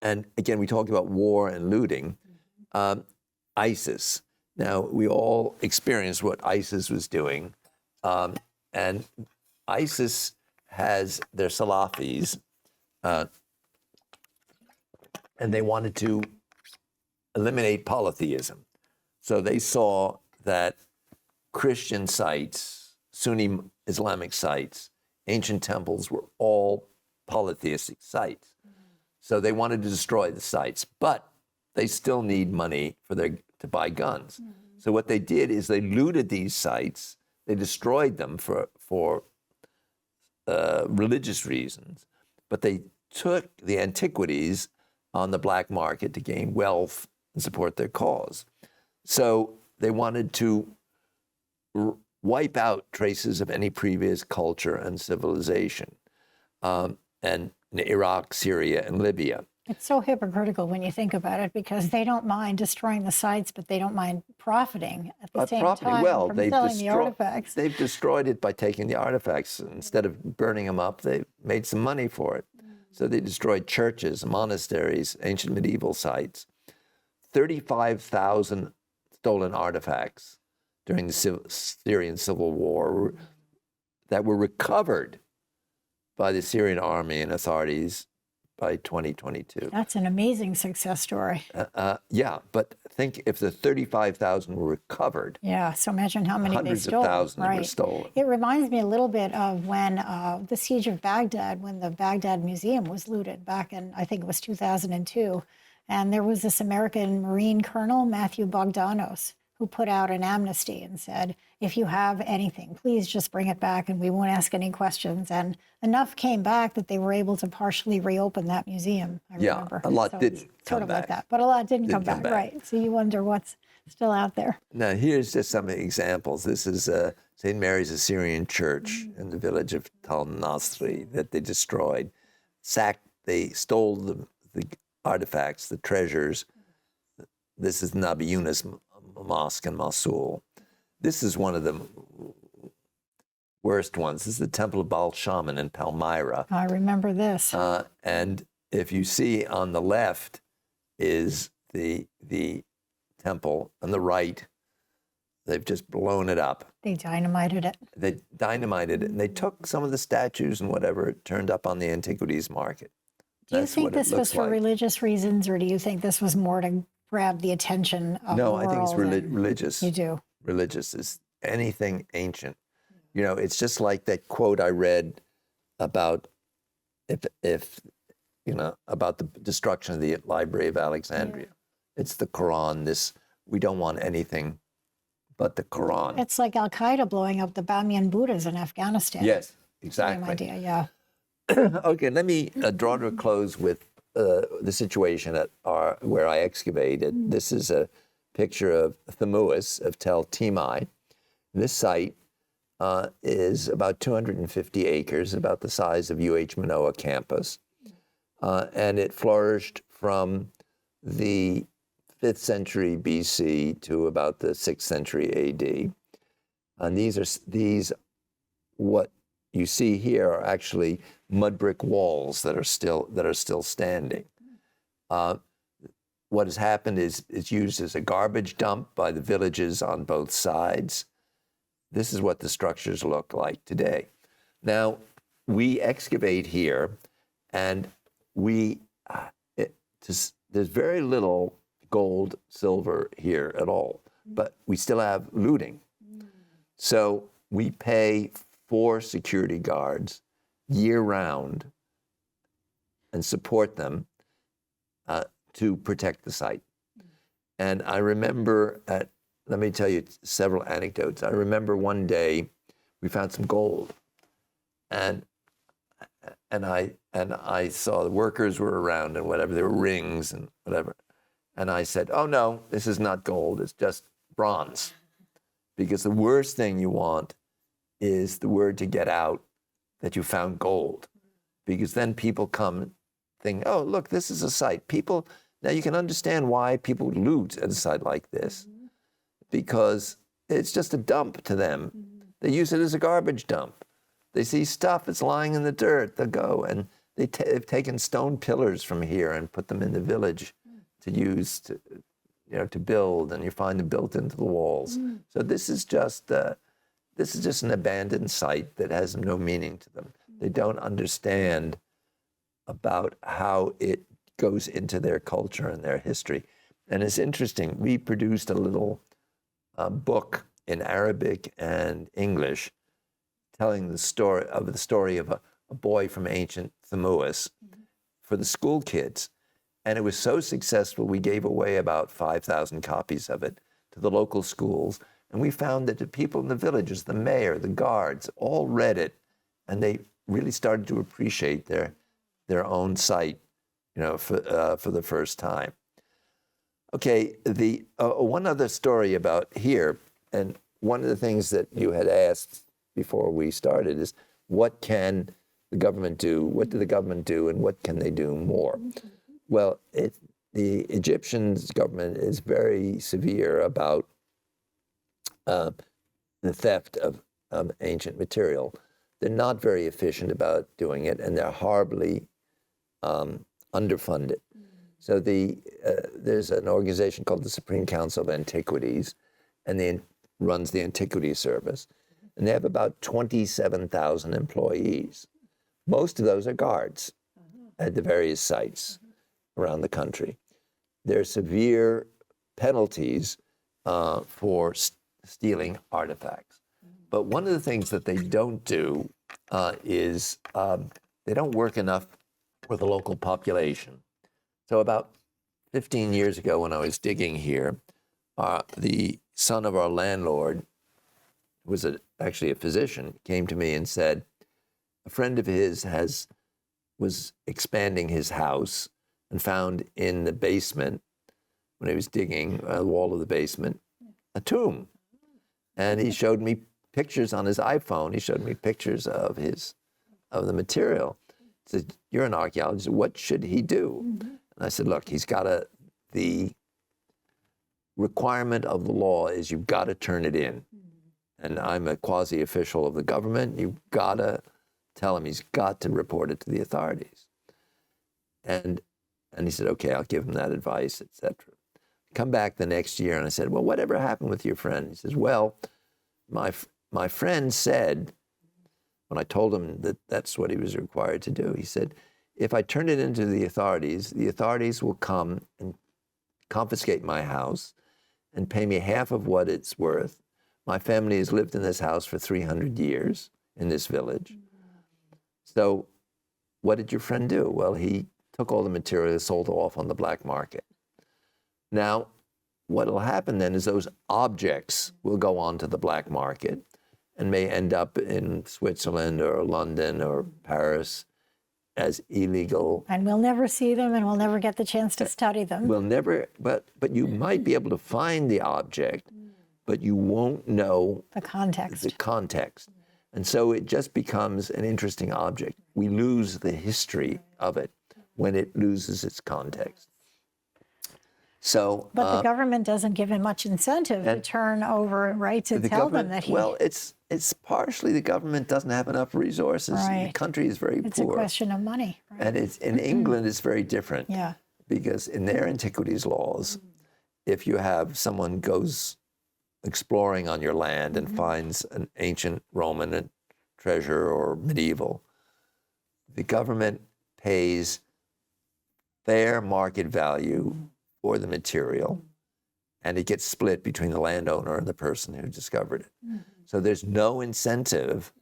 And again, we talked about war and looting. ISIS. Now, we all experienced what ISIS was doing. And ISIS has their Salafis, and they wanted to eliminate polytheism. So they saw that Christian sites, Sunni Islamic sites, ancient temples were all polytheistic sites. So they wanted to destroy the sites, but they still need money to buy guns. So what they did is they looted these sites, they destroyed them for religious reasons, but they took the antiquities on the black market to gain wealth and support their cause. So they wanted to wipe out traces of any previous culture and civilization. And in Iraq, Syria, and Libya. It's so hypocritical when you think about it, because they don't mind destroying the sites, but they don't mind profiting at the same time from selling the artifacts. They've destroyed it by taking the artifacts. Instead of burning them up, they made some money for it. So they destroyed churches, monasteries, ancient medieval sites. 35,000 stolen artifacts during the Syrian civil war that were recovered by the Syrian army and authorities by 2022. That's an amazing success story. Yeah, but think if the 35,000 were recovered. Yeah, so imagine how many hundreds they stole. of thousands were stolen. It reminds me a little bit of when the siege of Baghdad, when the Baghdad Museum was looted back in, I think it was 2002. And there was this American Marine Colonel, Matthew Bogdanos, who put out an amnesty and said, if you have anything, please just bring it back and we won't ask any questions. And enough came back that they were able to partially reopen that museum, I remember. A lot So didn't it's come sort of back. like that, but a lot didn't come back, right. So you wonder what's still out there. Now, here's just some examples. This is St. Mary's Assyrian Church in the village of Tal Nasri that they destroyed. They stole the artifacts, the treasures. This is Nabi Yunus Mosque in Mosul. This is one of the worst ones. This is the Temple of Baal Shaman in Palmyra. I remember this. And if you see on the left is the temple, on the right, they've just blown it up. They dynamited it. They dynamited it, and they took some of the statues and whatever, turned up on the antiquities market. Do you That's think what it this was looks for like. religious reasons, or do you think this was more to grab the attention of the No, world? I think it's religious. You do. Religious is anything ancient. You know, it's just like that quote I read about if you know, about the destruction of the Library of Alexandria. It's the Quran. We don't want anything but the Quran. It's like Al-Qaeda blowing up the Bamiyan Buddhas in Afghanistan. Yes, Same exactly. idea, yeah. Okay, let me draw to a close with the situation where I excavated. This is a picture of Thamuas of Tel Timai. This site is about 250 acres, about the size of UH Manoa campus. And it flourished from the 5th century BC to about the 6th century AD. And what you see here are actually mud brick walls that are still standing. What has happened is it's used as a garbage dump by the villages on both sides. This is what the structures look like today. Now, we excavate here, and there's very little gold, silver here at all, but we still have looting. So we pay 4 security guards year-round and support them to protect the site. And I remember, let me tell you several anecdotes. I remember one day we found some gold, and I saw the workers were around and whatever, there were rings and whatever. And I said, oh no, this is not gold, it's just bronze. Because the worst thing you want is the word to get out that you found gold. Because then people come and think, oh, look, this is a site. Now you can understand why people loot at a site like this. Because it's just a dump to them. They use it as a garbage dump. They see stuff that's lying in the dirt, they'll go. And they've taken stone pillars from here and put them in the village to use to build, and you find them built into the walls. So this is just an abandoned site that has no meaning to them. They don't understand about how it goes into their culture and their history. And it's interesting, we produced a little book in Arabic and English telling the story of a boy from ancient Thamuas for the school kids. And it was so successful, we gave away about 5,000 copies of it to the local schools. And we found that the people in the villages, the mayor, the guards, all read it. And they really started to appreciate their own site, for the first time. Okay, the one other story about here, and one of the things that you had asked before we started is, what can the government do? What did the government do, and what can they do more? Well, the Egyptian government is very severe about the theft of ancient material. They're not very efficient about doing it, and they're horribly underfunded. So there's an organization called the Supreme Council of Antiquities, and they runs the Antiquity Service. And they have about 27,000 employees. Most of those are guards at the various sites around the country. There are severe penalties for stealing artifacts. But one of the things that they don't do is they don't work enough with the local population. So about 15 years ago when I was digging here, the son of our landlord, who was actually a physician, came to me and said, a friend of his was expanding his house and found in the basement, when he was digging the wall of the basement, a tomb. And he showed me pictures on his iPhone. He showed me pictures of the material. He said, you're an archaeologist, what should he do? And I said, look, the requirement of the law is you've got to turn it in. and I'm a quasi-official of the government. You've got to tell him he's got to report it to the authorities. And he said, okay, I'll give him that advice, etc. Come back the next year, and I said, well, whatever happened with your friend? He says, well, my friend said, when I told him that that's what he was required to do, he said, if I turn it into the authorities will come and confiscate my house and pay me half of what it's worth. My family has lived in this house for 300 years in this village. So what did your friend do? Well, he took all the material and sold it off on the black market. Now, what will happen then is those objects will go on to the black market and may end up in Switzerland or London or Paris as illegal. And we'll never see them, and we'll never get the chance to study them. We'll never, but you might be able to find the object, but you won't know the context. And so it just becomes an interesting object. We lose the history of it when it loses its context. So, but the government doesn't give him much incentive to turn over, right, to tell them that he... Well, it's partially the government doesn't have enough resources. Right. The country is very It's poor. a question of money. Right? And it's in England, it's very different. Yeah. Because in their antiquities laws, if you have someone goes exploring on your land and finds an ancient Roman treasure or medieval, the government pays fair market value for the material, and it gets split between the landowner and the person who discovered it. So there's no incentive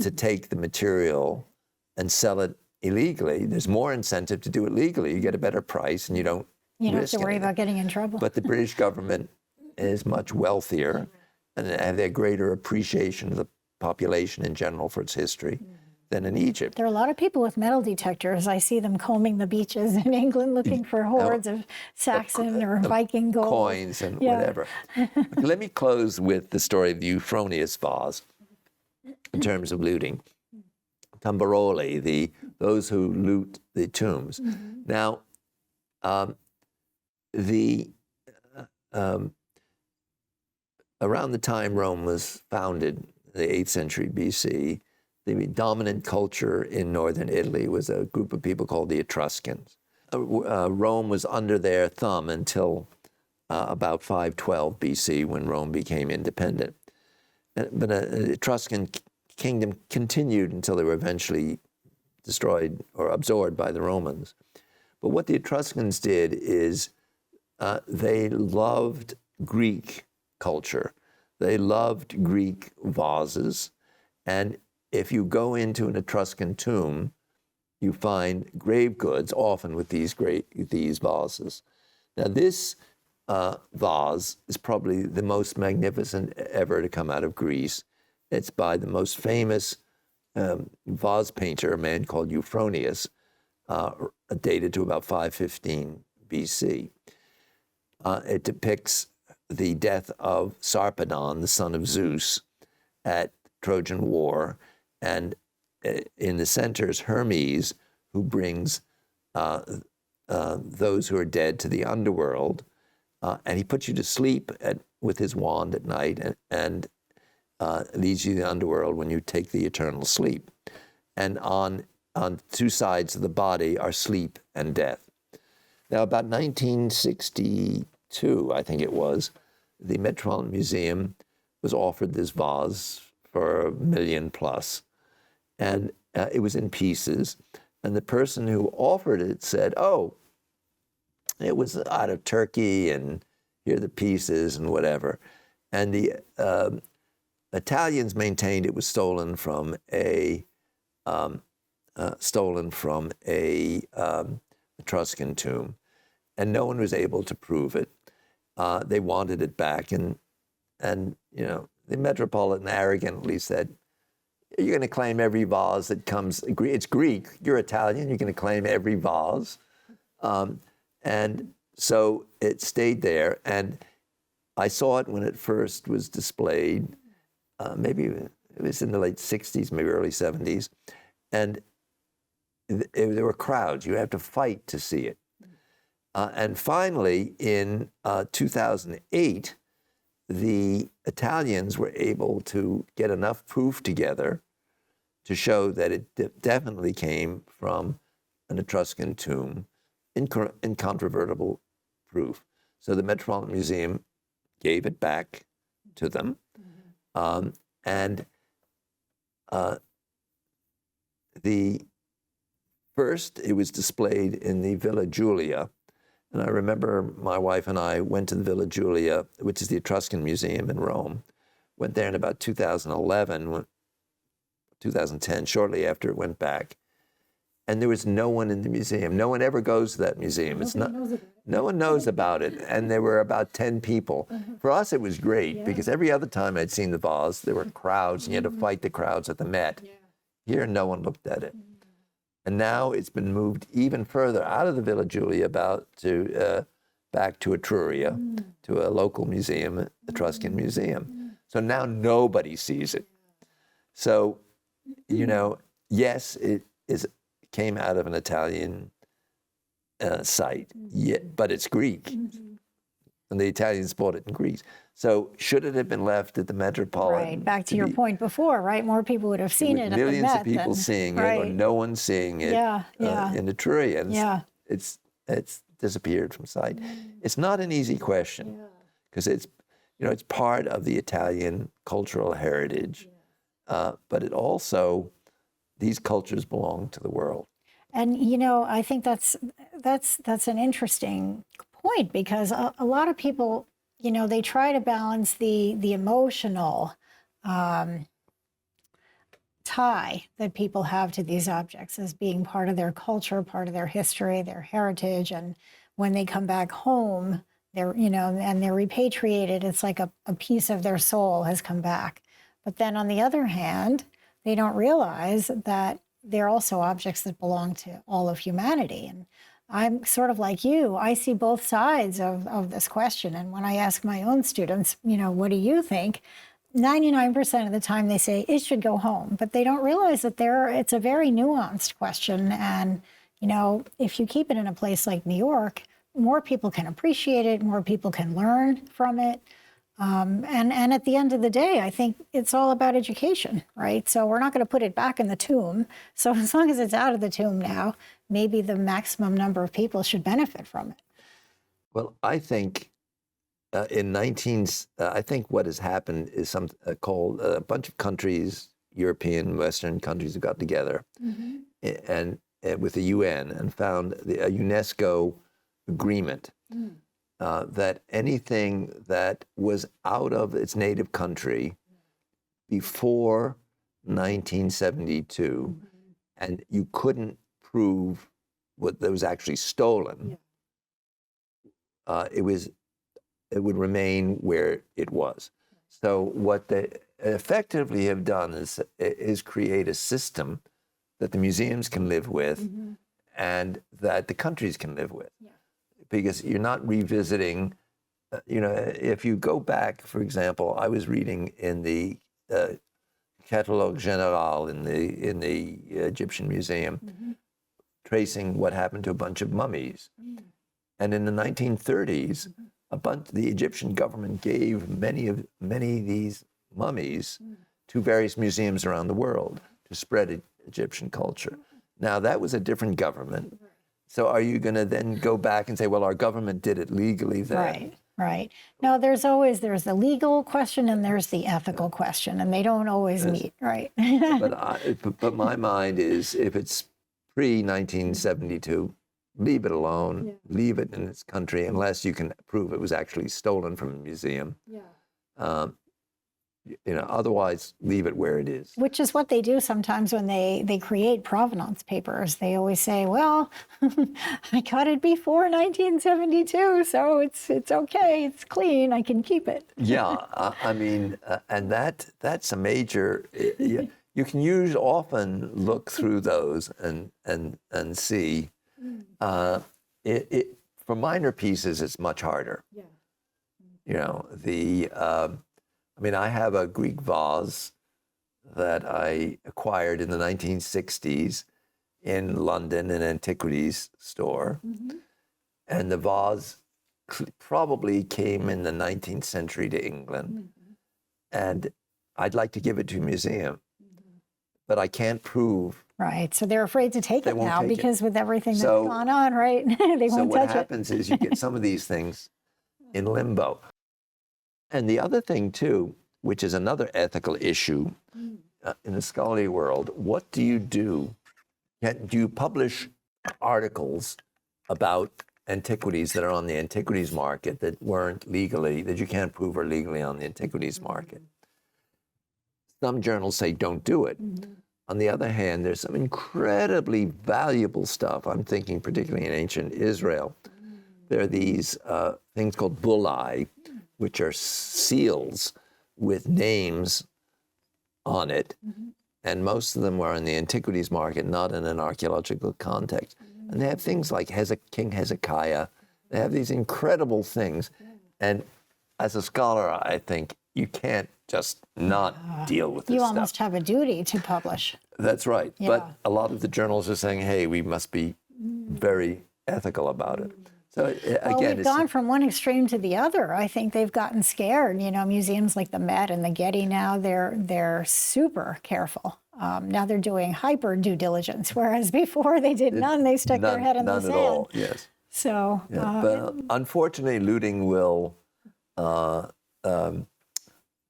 to take the material and sell it illegally. There's more incentive to do it legally. You get a better price and you don't have to worry about getting in trouble. But the British government is much wealthier and have a greater appreciation of the population in general for its history than in Egypt. There are a lot of people with metal detectors. I see them combing the beaches in England looking for hoards of Saxon or Viking gold. Coins and whatever. Let me close with the story of the Euphronius vase in terms of looting. Tamburoli, those who loot the tombs. Now, around the time Rome was founded, the 8th century BC, the dominant culture in northern Italy was a group of people called the Etruscans. Rome was under their thumb until about 512 BC, when Rome became independent. But the Etruscan kingdom continued until they were eventually destroyed or absorbed by the Romans. But what the Etruscans did is they loved Greek culture. They loved Greek vases. And if you go into an Etruscan tomb, you find grave goods, often with these vases. Now, this vase is probably the most magnificent ever to come out of Greece. It's by the most famous vase painter, a man called Euphronius, dated to about 515 BC. It depicts the death of Sarpedon, the son of Zeus, at Trojan War. And in the center is Hermes, who brings those who are dead to the underworld. And he puts you to sleep with his wand at night and leads you to the underworld when you take the eternal sleep. And on two sides of the body are sleep and death. Now, about 1962, I think it was, the Metropolitan Museum was offered this vase for $1 million plus. And it was in pieces. And the person who offered it said, oh, it was out of Turkey, and here are the pieces and whatever. And the Italians maintained it was stolen from a Etruscan tomb, and no one was able to prove it. They wanted it back, and the Metropolitan arrogantly said, "You're going to claim every vase that comes. It's Greek. You're Italian. You're going to claim every vase," and so it stayed there. And I saw it when it first was displayed. Maybe it was in the late 60s, maybe early 70s. And there were crowds. You had to fight to see it. And finally, in 2008, the Italians were able to get enough proof together to show that it definitely came from an Etruscan tomb, incontrovertible proof. So the Metropolitan Museum gave it back to them. And the first, it was displayed in the Villa Giulia. And I remember my wife and I went to the Villa Giulia, which is the Etruscan Museum in Rome. Went there in about 2011, 2010, shortly after it went back. And there was no one in the museum. No one ever goes to that museum. No one knows about it. And there were about 10 people. For us, it was great because every other time I'd seen the vase, there were crowds and you had to fight the crowds at the Met. Here, no one looked at it. And now it's been moved even further out of the Villa Giulia back to Etruria, to a local museum, Etruscan museum. So now nobody sees it. So, yes, it came out of an Italian site, but it's Greek. And the Italians bought it in Greece. So should it have been left at the Metropolitan? Right, back to your point before, right? More people would have seen it at the Met. Millions of people seeing it, or no one seeing it in Etruria. And it's disappeared from sight. It's not an easy question because it's part of the Italian cultural heritage, but it also, these cultures belong to the world. And I think that's an interesting point because a lot of people, they try to balance the emotional tie that people have to these objects as being part of their culture, part of their history, their heritage. And when they come back home, and they're repatriated, it's like a piece of their soul has come back. But then on the other hand, they don't realize that they're also objects that belong to all of humanity. And I'm sort of like you. I see both sides of this question. And when I ask my own students, what do you think? 99% of the time they say it should go home, but they don't realize that it's a very nuanced question. And, if you keep it in a place like New York, more people can appreciate it, more people can learn from it. And at the end of the day, I think it's all about education, right? So we're not going to put it back in the tomb. So as long as it's out of the tomb now, maybe the maximum number of people should benefit from it. Well, I think I think what has happened is called a bunch of countries, European, Western countries have got together and with the UN and found a UNESCO agreement that anything that was out of its native country before 1972, and you couldn't prove what that was actually stolen, it would remain where it was. So what they effectively have done is create a system that the museums can live with and that the countries can live with. Because you're not revisiting, if you go back, for example, I was reading in the Catalogue Général in the Egyptian Museum, tracing what happened to a bunch of mummies. And in the 1930s, the Egyptian government gave many of these mummies to various museums around the world to spread Egyptian culture. Now, that was a different government. So are you going to then go back and say, well, our government did it legally then? Right. No, there's the legal question and there's the ethical question, and they don't always meet, right? but my mind is, if it's pre-1972, leave it alone, leave it in its country, unless you can prove it was actually stolen from a museum. Otherwise, leave it where it is. Which is what they do sometimes when they create provenance papers. They always say, well, I got it before 1972, so it's okay, it's clean, I can keep it. And that's a major, you can often look through those and see. For minor pieces, it's much harder. I have a Greek vase that I acquired in the 1960s in London, an antiquities store. And the vase probably came in the 19th century to England. And I'd like to give it to a museum, but I can't prove. Right. So they're afraid to take They it won't now take it. because with everything that's So- gone on, right? They So won't what touch it. happens is you get some of these things in limbo. And the other thing too, which is another ethical issue in the scholarly world, what do you do? Do you publish articles about antiquities that are on the antiquities market that weren't legally, that you can't prove are legally on the antiquities market? Some journals say don't do it. On the other hand, there's some incredibly valuable stuff. I'm thinking particularly in ancient Israel. There are these things called bullae, which are seals with names on it. And most of them were in the antiquities market, not in an archaeological context. And they have things like King Hezekiah. They have these incredible things. And as a scholar, I think you can't just not deal with this You stuff. almost have a duty to publish. That's right. Yeah. But a lot of the journals are saying, hey, we must be very ethical about it. So Well, again, we've gone from one extreme to the other. I think they've gotten scared. You know, museums like the Met and the Getty now, they're super careful. Now they're doing hyper due diligence, whereas before they did none. They stuck their head in the sand. None at all, yes. So, Yeah, but unfortunately, looting will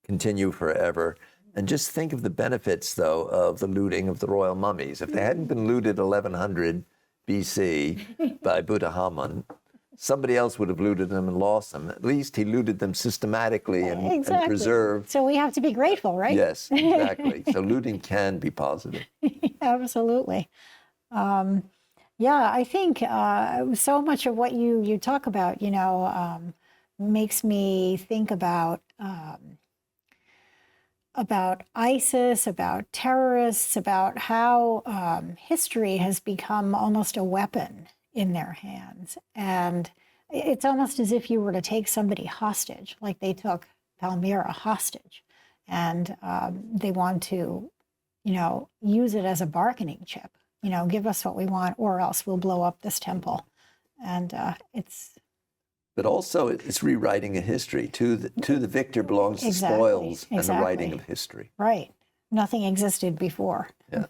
continue forever. And just think of the benefits, though, of the looting of the royal mummies. If they hadn't been looted 1100 BC by Buddha-Hamun, somebody else would have looted them and lost them. At least he looted them systematically and preserved. So we have to be grateful, right? Yes, exactly. So looting can be positive. Absolutely. Yeah, I think so much of what you talk about, you know, makes me think about ISIS, about terrorists, about how history has become almost a weapon in their hands. And it's almost as if you were to take somebody hostage, like they took Palmyra hostage, and they want to, you know, use it as a bargaining chip. You know, give us what we want, or else we'll blow up this temple. And it's. But also, it's rewriting a history. To the victor belongs the spoils and the writing of history. Right. Nothing existed before. Yeah.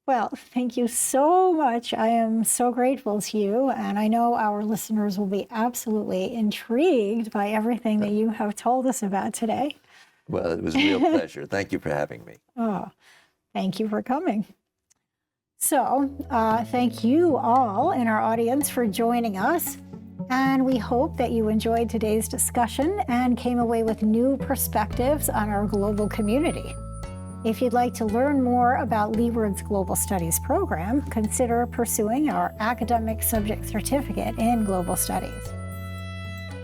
Well, thank you so much. I am so grateful to you, and I know our listeners will be absolutely intrigued by everything that you have told us about today. Well, it was a real pleasure. Thank you for having me. Oh, thank you for coming. So, thank you all in our audience for joining us, and we hope that you enjoyed today's discussion and came away with new perspectives on our global community. If you'd like to learn more about Leeward's Global Studies program, consider pursuing our academic subject certificate in Global Studies.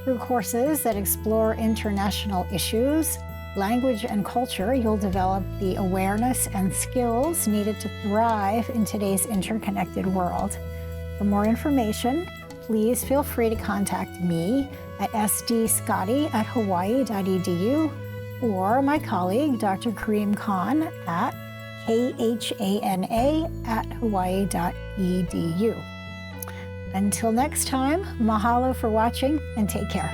Through courses that explore international issues, language, and culture, you'll develop the awareness and skills needed to thrive in today's interconnected world. For more information, please feel free to contact me at sdscotty@hawaii.edu or my colleague, Dr. Kareem Khan, at khana@hawaii.edu. Until next time, mahalo for watching and take care.